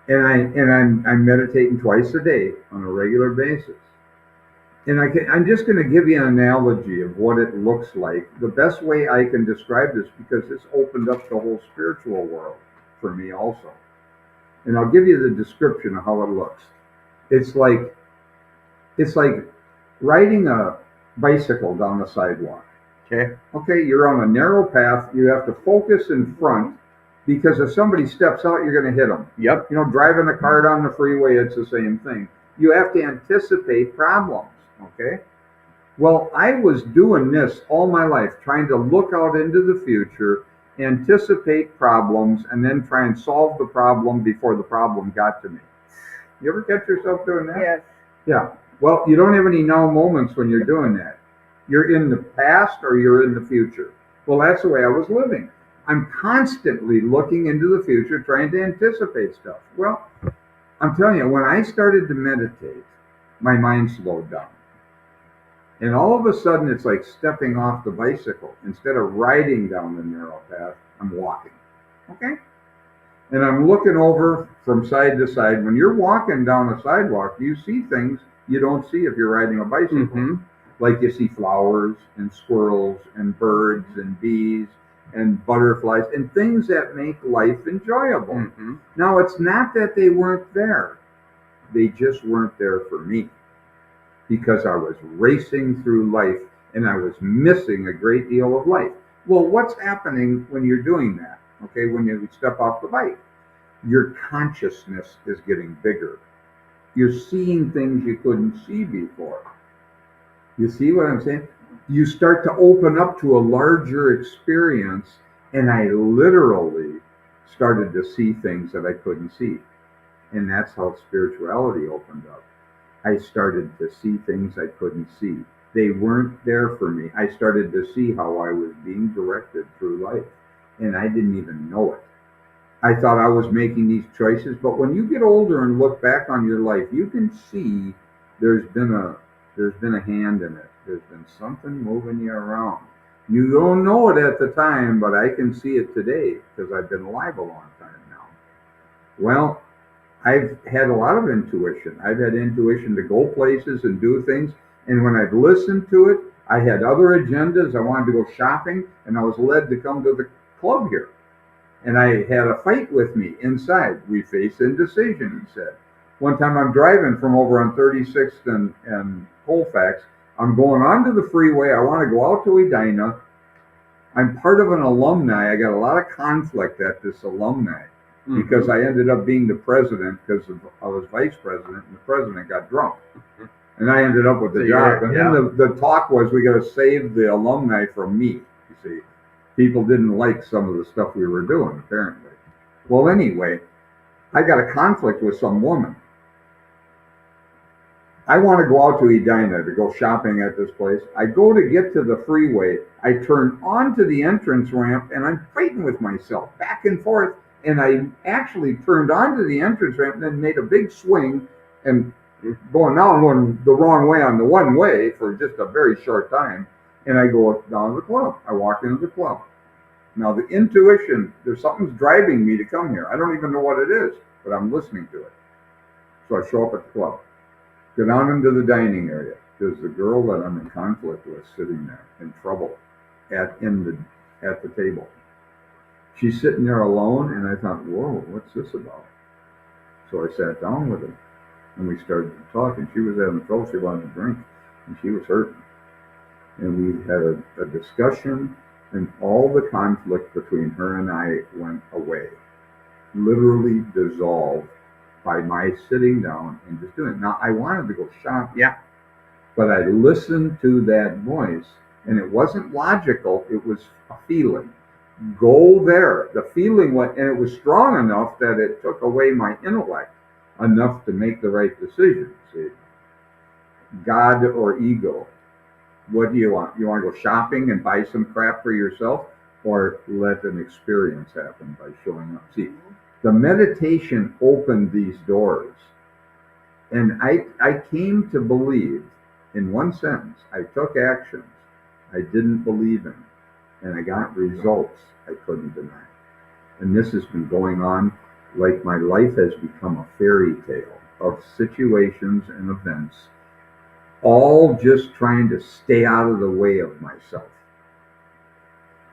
And I'm meditating twice a day on a regular basis. And I'm just going to give you an analogy of what it looks like. The best way I can describe this, because this opened up the whole spiritual world for me also. And I'll give you the description of how it looks. It's like riding a bicycle down the sidewalk. Okay, you're on a narrow path. You have to focus in front, because if somebody steps out, you're going to hit them. Yep. Driving a car down the freeway, it's the same thing. You have to anticipate problems, okay? Well, I was doing this all my life, trying to look out into the future, anticipate problems, and then try and solve the problem before the problem got to me. You ever catch yourself doing that? Yes. Yeah. Well, you don't have any now moments when you're doing that. You're in the past or you're in the future. Well, that's the way I was living. I'm constantly looking into the future, trying to anticipate stuff. Well, I'm telling you, when I started to meditate, my mind slowed down. And all of a sudden, it's like stepping off the bicycle. Instead of riding down the narrow path, I'm walking. Okay? And I'm looking over from side to side. When you're walking down a sidewalk, you see things you don't see if you're riding a bicycle. Mm-hmm. Like you see flowers and squirrels and birds and bees and butterflies and things that make life enjoyable. Mm-hmm. Now, it's not that they weren't there. They just weren't there for me because I was racing through life and I was missing a great deal of life. Well, what's happening when you're doing that? Okay, when you step off the bike, your consciousness is getting bigger. You're seeing things you couldn't see before. You see what I'm saying? You start to open up to a larger experience, and I literally started to see things that I couldn't see. And that's how spirituality opened up. I started to see things I couldn't see. They weren't there for me. I started to see how I was being directed through life, and I didn't even know it. I thought I was making these choices, but when you get older and look back on your life, you can see there's been a hand in it. There's been something moving you around. You don't know it at the time, but I can see it today because I've been alive a long time now. Well, I've had a lot of intuition. I've had intuition to go places and do things. And when I've listened to it, I had other agendas. I wanted to go shopping, and I was led to come to the club here. And I had a fight with me inside. We face indecision, he said. One time I'm driving from over on 36th and Colfax. I'm going onto the freeway. I want to go out to Edina. I'm part of an alumni. I got a lot of conflict at this alumni because I ended up being the president because I was vice president and the president got drunk. And I ended up with the job. And then the talk was we got to save the alumni from me, you see. People didn't like some of the stuff we were doing, apparently. Well, anyway, I got a conflict with some woman. I want to go out to Edina to go shopping at this place. I go to get to the freeway. I turn onto the entrance ramp, and I'm fighting with myself back and forth. And I actually turned onto the entrance ramp and then made a big swing and I'm going the wrong way on the one way for just a very short time. And I go down to the club. I walk into the club. Now, the intuition, there's something's driving me to come here. I don't even know what it is, but I'm listening to it. So I show up at the club. Go down into the dining area. There's the girl that I'm in conflict with sitting there in trouble at the table. She's sitting there alone, and I thought, whoa, what's this about? So I sat down with her, and we started talking. She was having trouble. She wanted to drink, and she was hurting. And we had a discussion, and all the conflict between her and I went away. Literally dissolved by my sitting down and just doing it. Now, I wanted to go shopping. Yeah. But I listened to that voice, and it wasn't logical. It was a feeling. Go there. The feeling went, and it was strong enough that it took away my intellect enough to make the right decision. See, God or ego. What do you want? You want to go shopping and buy some crap for yourself, or let an experience happen by showing up? See, the meditation opened these doors, and I came to believe, in one sentence, I took actions I didn't believe in, and I got results I couldn't deny. And this has been going on like my life has become a fairy tale of situations and events, all just trying to stay out of the way of myself.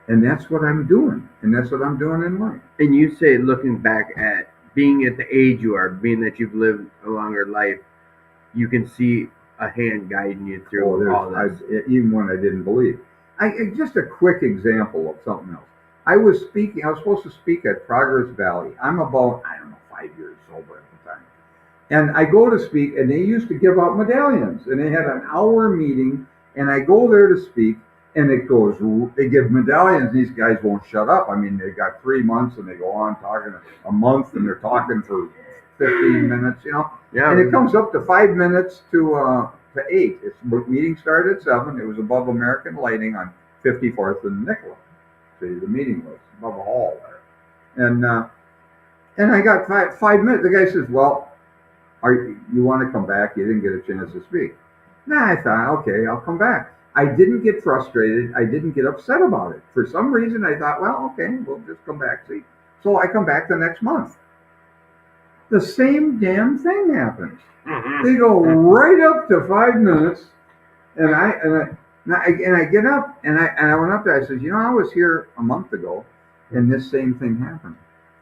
And that's what I'm doing. And that's what I'm doing in life. And you say, looking back at being at the age you are, being that you've lived a longer life, you can see a hand guiding you through all this. Even when I didn't believe. Just a quick example of something else. I was supposed to speak at Progress Valley. I'm about, 5 years sober at the time. And I go to speak, and they used to give out medallions. And they had an hour meeting, and I go there to speak, and they give medallions. These guys won't shut up. I mean, they got 3 months, and they go on talking a month, and they're talking for 15 minutes, Yeah. And it comes up to 5 minutes to to 8. Its meeting started at 7. It was above American Lighting on 54th and Nicola. See, the meeting was above a hall there. And I got 5 minutes. The guy says, well, you want to come back? You didn't get a chance to speak. Nah, I thought, okay, I'll come back. I didn't get frustrated. I didn't get upset about it. For some reason, I thought, well, okay, we'll just come back. See, so I come back the next month. The same damn thing happens. They go right up to 5 minutes, and I get up and I went up there. I said, I was here a month ago, and this same thing happened.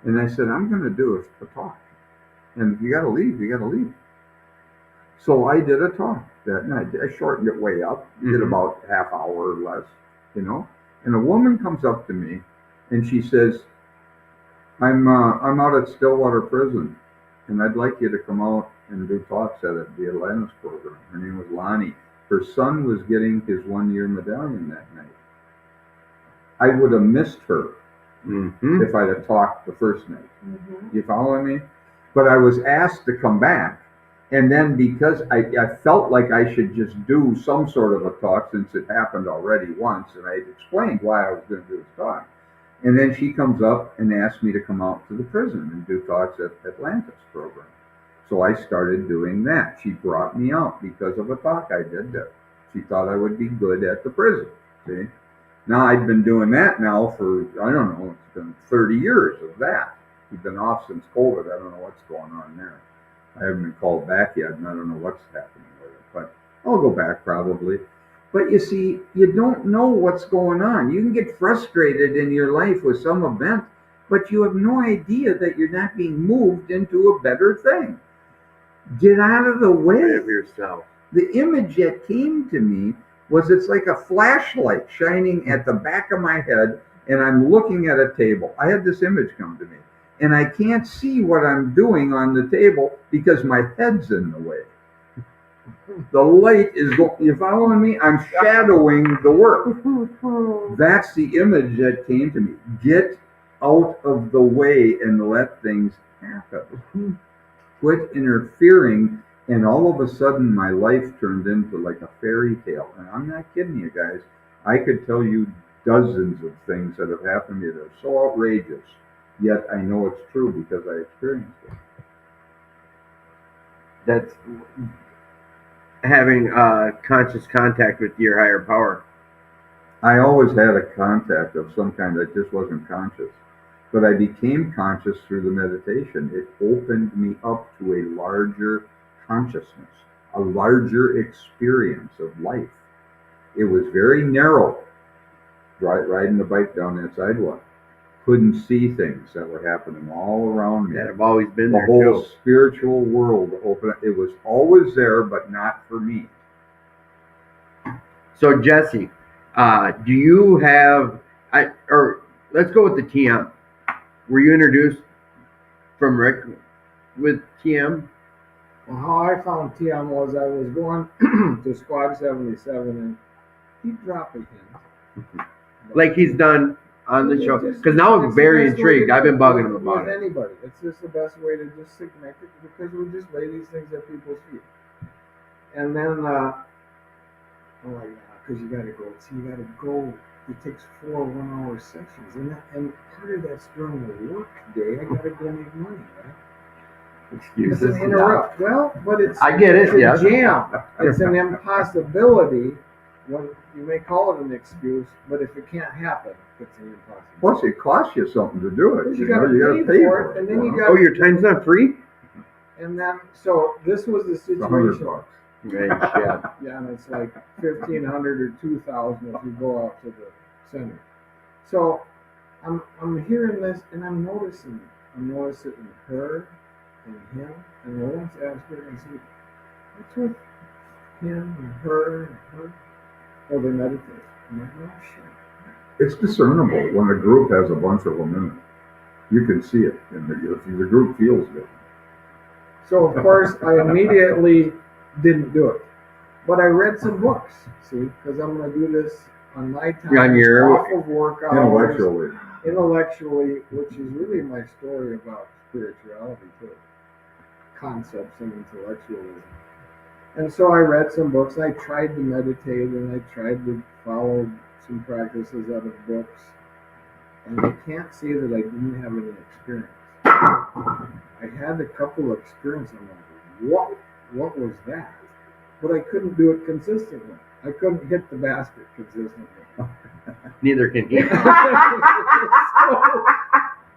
And I said, I'm going to do a talk, and if you got to leave, you got to leave. So I did a talk that night. I shortened it way up, did about half hour or less, And a woman comes up to me, and she says, I'm out at Stillwater Prison, and I'd like you to come out and do talks at the Atlantis program. Her name was Lonnie. Her son was getting his 1-year medallion that night. I would have missed her if I'd have talked the first night. You following me? But I was asked to come back. And then because I felt like I should just do some sort of a talk since it happened already once, and I explained why I was going to do this talk. And then she comes up and asks me to come out to the prison and do talks at Atlantis program. So I started doing that. She brought me out because of a talk I did there. She thought I would be good at the prison. See? Now I'd been doing that now for, I don't know, it's been 30 years of that. We've been off since COVID. I don't know what's going on there. I haven't been called back yet, and I don't know what's happening with it. But I'll go back probably. But you see, you don't know what's going on. You can get frustrated in your life with some event, but you have no idea that you're not being moved into a better thing. Get out of the way of yourself. The image that came to me was it's like a flashlight shining at the back of my head, and I'm looking at a table. I had this image come to me, and I can't see what I'm doing on the table because my head's in the way. The light is going, you following me? I'm shadowing the work. That's the image that came to me. Get out of the way and let things happen. Quit interfering, and all of a sudden my life turned into like a fairy tale. And I'm not kidding you guys. I could tell you dozens of things that have happened to me that are so outrageous, yet I know it's true because I experienced it. That's having conscious contact with your higher power. I always had a contact of some kind that just wasn't conscious. But I became conscious through the meditation. It opened me up to a larger consciousness, a larger experience of life. It was very narrow, riding the bike down that sidewalk. Couldn't see things that were happening all around me. That have always been the there whole too. Spiritual world open. It was always there, but not for me. So Jesse, do you have? Let's go with the TM. Were you introduced from Rick with TM? Well, how I found TM was I was going to Squad 77 and he dropped a hint. Like he's done on the show. Because now I'm very intrigued. I've been bugging him about it. Anybody. It's just the best way to just stay connected because we just lay these things at people's feet. And then, because you got to go. See, you got to go. It takes 4 1-hour sessions. And part of that's during the work day. I got to go make money, right? Excuses. It's an interrupt. Well, but it's I get it, it's a yeah. jam. It's an impossibility. When you may call it an excuse, but if it can't happen, it's an impossibility. Plus, it costs you something to do it. You got to pay for it, and then you got. Oh, your time's not free? And then, so this was the situation. $100. Right, Yeah, and it's like 1,500 or 2,000 if you go out to the center. So I'm hearing this, and I'm noticing it. I'm noticing it in her and him, and I once asked her, and said, "What's with him and her and her?" Oh, they meditate. I'm like, oh shit. It's discernible when a group has a bunch of them in it. You can see it, and the group feels it. So of course I immediately didn't do it, but I read some books. See, because I'm going to do this on my time, On your off of work hours, Intellectually, which is really my story about spirituality too, concepts and intellectualism. And so I read some books. I tried to meditate and I tried to follow some practices out of books. And I can't say that I didn't have any experience. I had a couple of experiences. I'm like, what was that? But I couldn't do it consistently. I couldn't hit the basket consistently. Neither can he.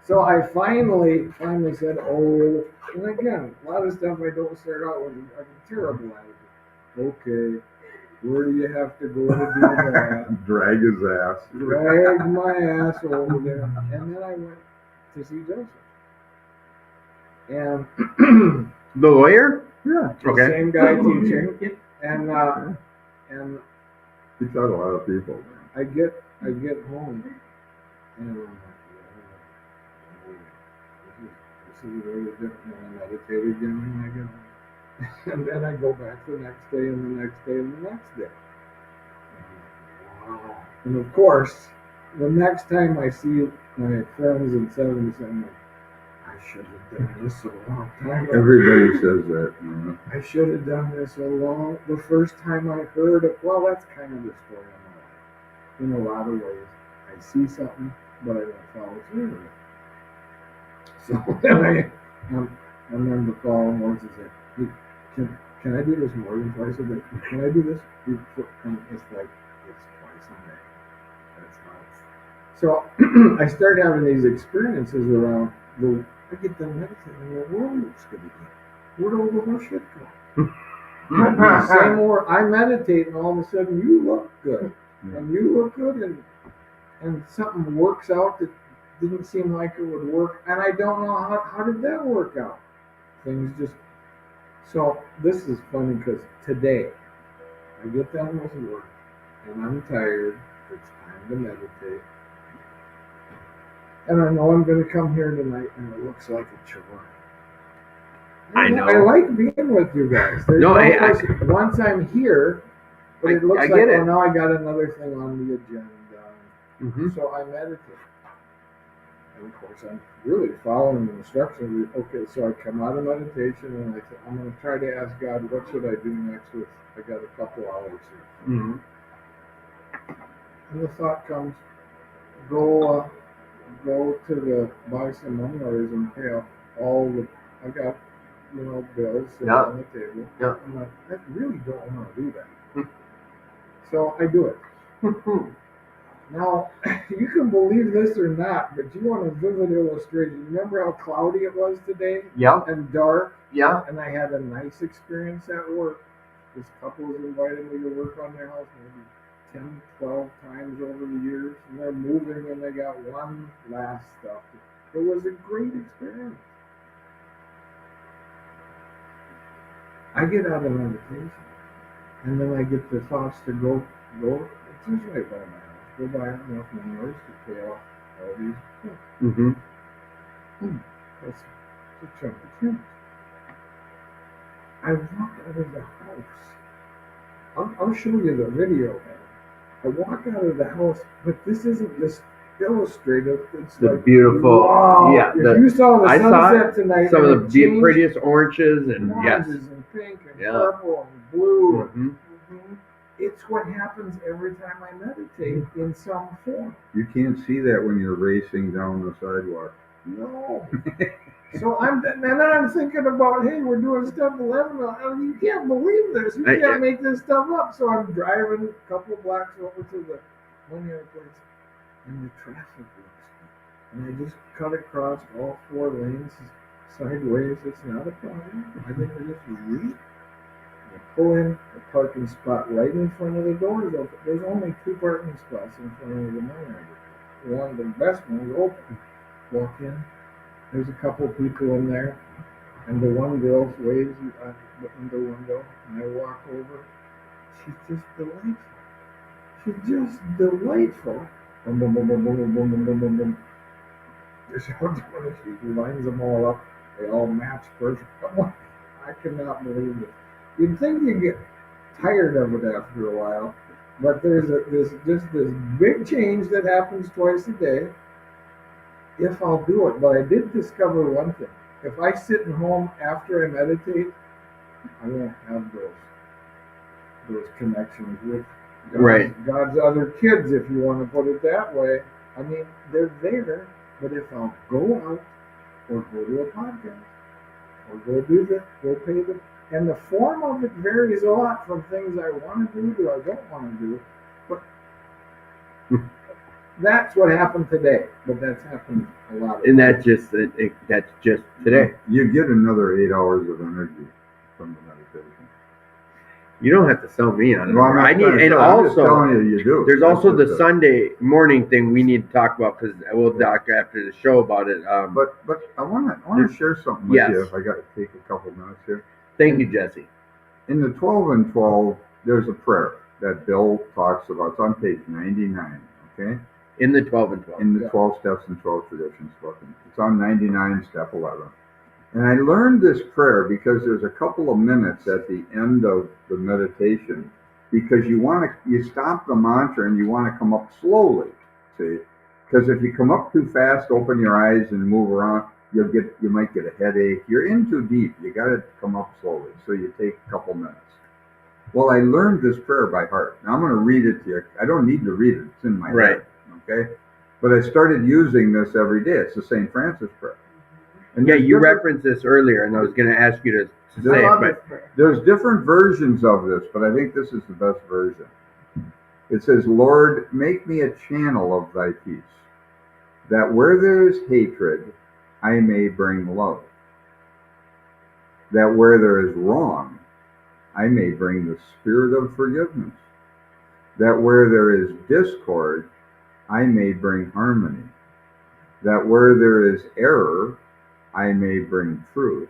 So I finally said, oh, and again, a lot of stuff I don't start out with. I'm terrible at it. Okay, where do you have to go to do that? Drag his ass. Drag my ass over there. And then I went to see Joseph. And The lawyer? yeah, Okay. same guy teaching. And He taught a lot of people. I get home and I'm like, this is really different. And I meditate again and I get home. And then I go back the next day and the next day and the next day. Wow. And of course, the next time I see my friends in 70s, I'm like, I should have done this a long time ago. Everybody says that. You know? I should have done this the first time I heard it. Well, that's kind of the story of my life. In a lot of ways, I see something, but I don't follow through with it. So then I remember calling once and said, hey, can I do this more than twice a day? Can I do this? And it's like, it's twice a day. That's nice. So I started having these experiences around I get done meditating and the world looks good again. Where'd all the horse shit go? Say more. I meditate and all of a sudden you look good. And you look good and something works out that didn't seem like it would work. And I don't know how did that work out. Things just so this is funny because today I get done with work and I'm tired. It's time to meditate. And I know I'm going to come here tonight, and it looks like a chore. I know. I like being with you guys. There's once I'm here, but it looks like, oh, now I got another thing on the agenda. Mm-hmm. So I meditate. And of course, I'm really following the instructions. Okay, so I come out of meditation, and I say, I'm going to try to ask God, what should I do next with, I got a couple hours here. Mm-hmm. And the thought comes, go to buy some money orders and pay off I got, bills sitting on the table. Yeah. I'm like, I really don't want to do that. So I do it. Now, you can believe this or not, but you want a vivid illustration. Remember how cloudy it was today? Yeah. And dark? Yeah. And I had a nice experience at work. This couple has invited me to work on their house maybe 10, 12 times over the years, and they're moving and they got one last stuff. It was a great experience. I get out of meditation, and then I get the thoughts to go, it's just right by my house, go buy enough money to pay off all these things. Mm-hmm. That's a chunk of change. I walk out of the house. I'll show you the video. I walk out of the house, but this isn't just illustrative. It's the like, beautiful, wow. Yeah. If you saw the sunset tonight, some of the prettiest oranges and and pink and purple and blue. Mm-hmm. It's what happens every time I meditate in some form. You can't see that when you're racing down the sidewalk. No. So and then I'm thinking about, hey, we're doing step 11. You can't believe this. You can't make this stuff up. So I'm driving a couple of blocks over to the one other place, and the traffic looks good. And I just cut across all 4 lanes sideways. It's not a problem. I think I just read. I pull in the parking spot right in front of the doors open. There's only 2 parking spots in front of the money order. One of the best ones open. Walk in. There's a couple people in there, and the one girl waves in the window, and I walk over. She's just delightful. She's just delightful. Boom, boom, boom, boom, boom, boom, boom, boom, boom, boom. She lines them all up. They all match perfect. I cannot believe it. You'd think you'd get tired of it after a while, but there's this big change that happens twice a day. If I'll do it, but I did discover one thing. If I sit at home after I meditate, I won't have those those connections with God's other kids, if you want to put it that way. I mean, they're there, but if I'll go out or go to a podcast or go pay the, and the form of it varies a lot from things I want to do to I don't want to do, but that's what happened today. But that's happened a lot. And that's just today. You get another 8 hours of energy from the meditation. You don't have to sell me on it. Well, I'm just telling you, you do. There's also the Sunday morning thing we need to talk about because we'll talk after the show about it. But I want to share something with you. If I got to take a couple minutes here. Thank you, Jesse. In the 12 and 12, there's a prayer that Bill talks about. It's on page 99. Okay. In the 12 and 12. In the 12 Steps and 12 Traditions book. It's on 99, step 11. And I learned this prayer because there's a couple of minutes at the end of the meditation because you stop the mantra and you want to come up slowly, see? Because if you come up too fast, open your eyes and move around, you might get a headache. You're in too deep. You got to come up slowly. So you take a couple minutes. Well, I learned this prayer by heart. Now I'm going to read it to you. I don't need to read it. It's in my head. Okay? But I started using this every day. It's the St. Francis prayer. And you referenced this earlier, and I was going to ask you to say it. But there's different versions of this, but I think this is the best version. It says, Lord, make me a channel of thy peace, that where there is hatred, I may bring love. That where there is wrong, I may bring the spirit of forgiveness. That where there is discord, I may bring harmony. That where there is error, I may bring truth.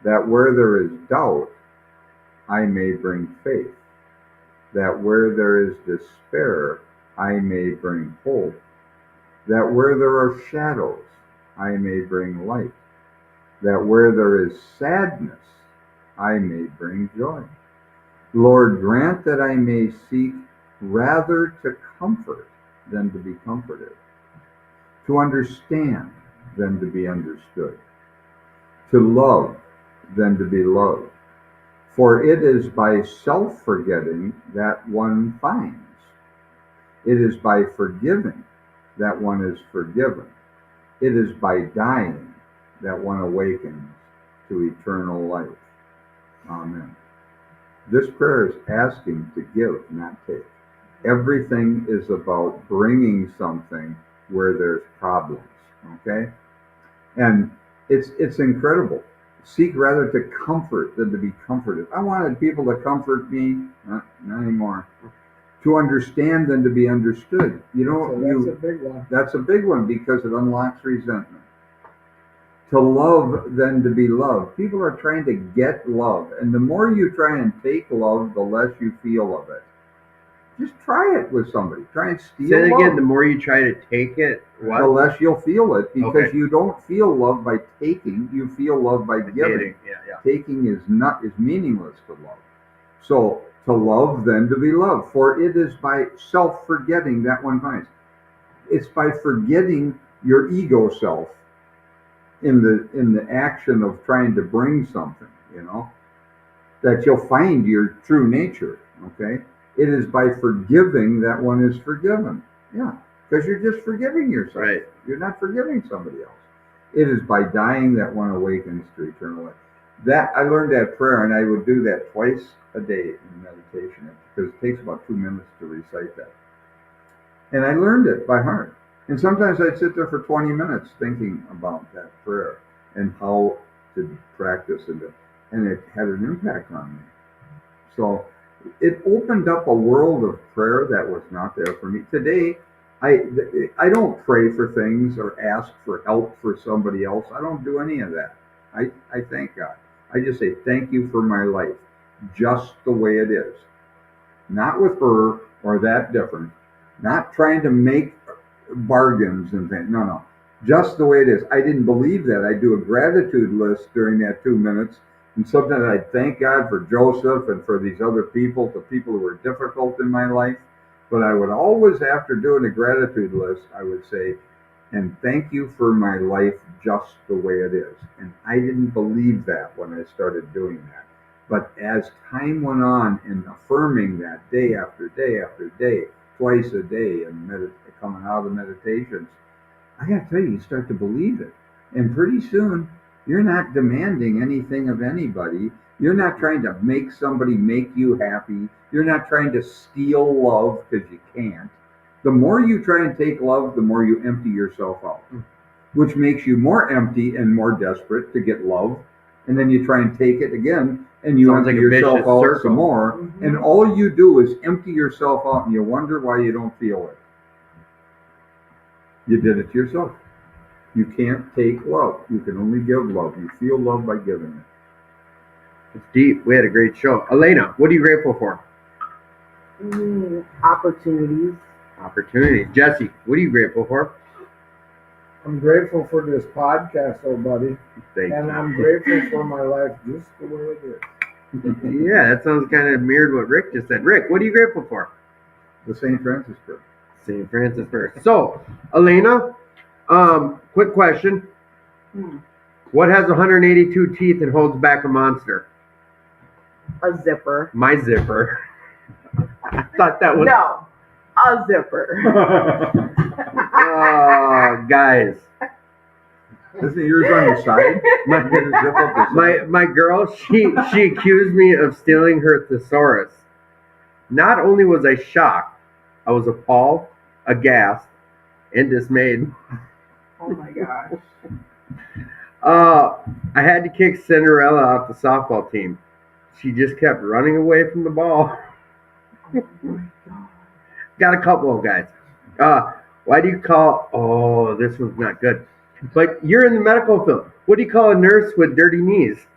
That where there is doubt, I may bring faith. That where there is despair, I may bring hope. That where there are shadows, I may bring light. That where there is sadness, I may bring joy. Lord, grant that I may seek rather to comfort than to be comforted, to understand than to be understood, to love than to be loved. For it is by self-forgetting that one finds. It is by forgiving that one is forgiven. It is by dying that one awakens to eternal life. Amen. This prayer is asking to give, not take. Everything is about bringing something where there's problems. Okay? And it's incredible. Seek rather to comfort than to be comforted. I wanted people to comfort me, not anymore. To understand than to be understood. That's a big one. That's a big one because it unlocks resentment. To love than to be loved. People are trying to get love, and the more you try and take love, the less you feel of it. Just try it with somebody. Try and steal Say it love. again. The more you try to take it, what? The less you'll feel it because you don't feel love by taking. You feel love by giving. Yeah. Taking is meaningless to love. So to love, then to be loved. For it is by self-forgetting that one finds. It's by forgetting your ego self in the action of trying to bring something, that you'll find your true nature. Okay. It is by forgiving that one is forgiven. Yeah, because you're just forgiving yourself. Right. You're not forgiving somebody else. It is by dying that one awakens to eternal life. That I learned that prayer, and I would do that twice a day in meditation because it takes about 2 minutes to recite that. And I learned it by heart. And sometimes I'd sit there for 20 minutes thinking about that prayer and how to practice it, and it had an impact on me. So it opened up a world of prayer that was not there for me. Today, I don't pray for things or ask for help for somebody else. I don't do any of that. I thank God. I just say, thank you for my life, just the way it is. Not with her or that different. Not trying to make bargains and things. No. Just the way it is. I didn't believe that. I do a gratitude list during that 2 minutes. And sometimes I thank God for Joseph and for these other people, the people who were difficult in my life. But I would always, after doing a gratitude list, I would say, and thank you for my life just the way it is. And I didn't believe that when I started doing that. But as time went on and affirming that day after day after day, twice a day, and coming out of the meditations, I got to tell you, you start to believe it. And pretty soon, you're not demanding anything of anybody. You're not trying to make somebody make you happy. You're not trying to steal love because you can't. The more you try and take love, the more you empty yourself out, which makes you more empty and more desperate to get love. And then you try and take it again, and you Sounds empty like a yourself vicious out circle. some more. Mhm. And all you do is empty yourself out, and you wonder why you don't feel it. You did it to yourself. You can't take love. You can only give love. You feel love by giving it. It's deep. We had a great show. Elena, what are you grateful for? Opportunities. Opportunities. Jesse, what are you grateful for? I'm grateful for this podcast, old buddy. Thank And you. I'm grateful for my life just the way it is. Yeah, that sounds kind of mirrored what Rick just said. Rick, what are you grateful for? The St. Francis Church. St. Francis first. So, Elena, quick question. What has 182 teeth and holds back a monster? A zipper. My zipper. I thought that was... No, a zipper. Guys. Isn't yours on the side? You can zip up the side. My girl, she accused me of stealing her thesaurus. Not only was I shocked, I was appalled, aghast, and dismayed. Oh my gosh. I had to kick Cinderella off the softball team. She just kept running away from the ball. Oh my god. Got a couple of guys. Why do you call... Oh, this one's not good. But you're in the medical field. What do you call a nurse with dirty knees?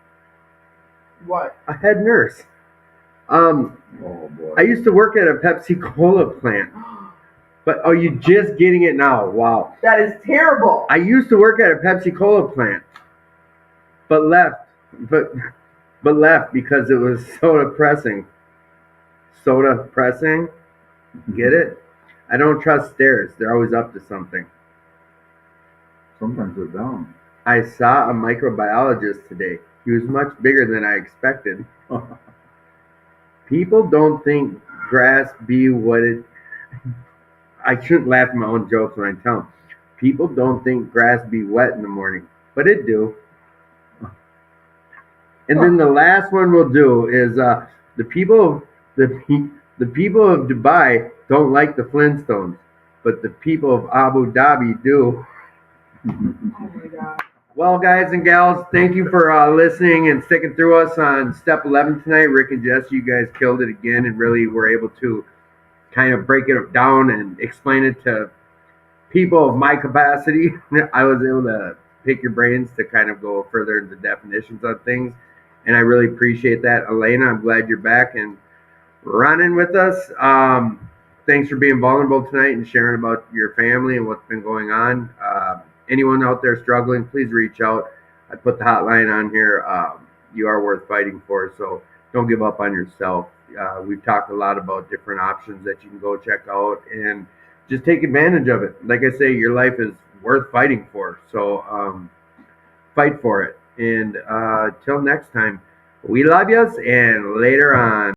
What? A head nurse. Oh boy. I used to work at a Pepsi Cola plant. But are you just getting it now? Wow. That is terrible. I used to work at a Pepsi Cola plant, but left. But left because it was soda pressing. Soda pressing? Get it? I don't trust stairs. They're always up to something. Sometimes they're down. I saw a microbiologist today. He was much bigger than I expected. People don't think grass be what it... I shouldn't laugh at my own jokes when I tell them. People don't think grass be wet in the morning, but it do. And then the last one we'll do is the people of Dubai don't like the Flintstones, but the people of Abu Dhabi do. Oh my god. Well, guys and gals, thank you for listening and sticking through us on Step 11 tonight. Rick and Jess, you guys killed it again and really were able to kind of break it down and explain it to people of my capacity. I was able to pick your brains to kind of go further into definitions of things, and I really appreciate that. Elena, I'm glad you're back and running with us. Thanks for being vulnerable tonight and sharing about your family and what's been going on. Anyone out there struggling, please reach out. I put the hotline on here. You are worth fighting for, so don't give up on yourself. We've talked a lot about different options that you can go check out and just take advantage of it. Like I say, your life is worth fighting for, so fight for it. And till next time, we love yous, and later on.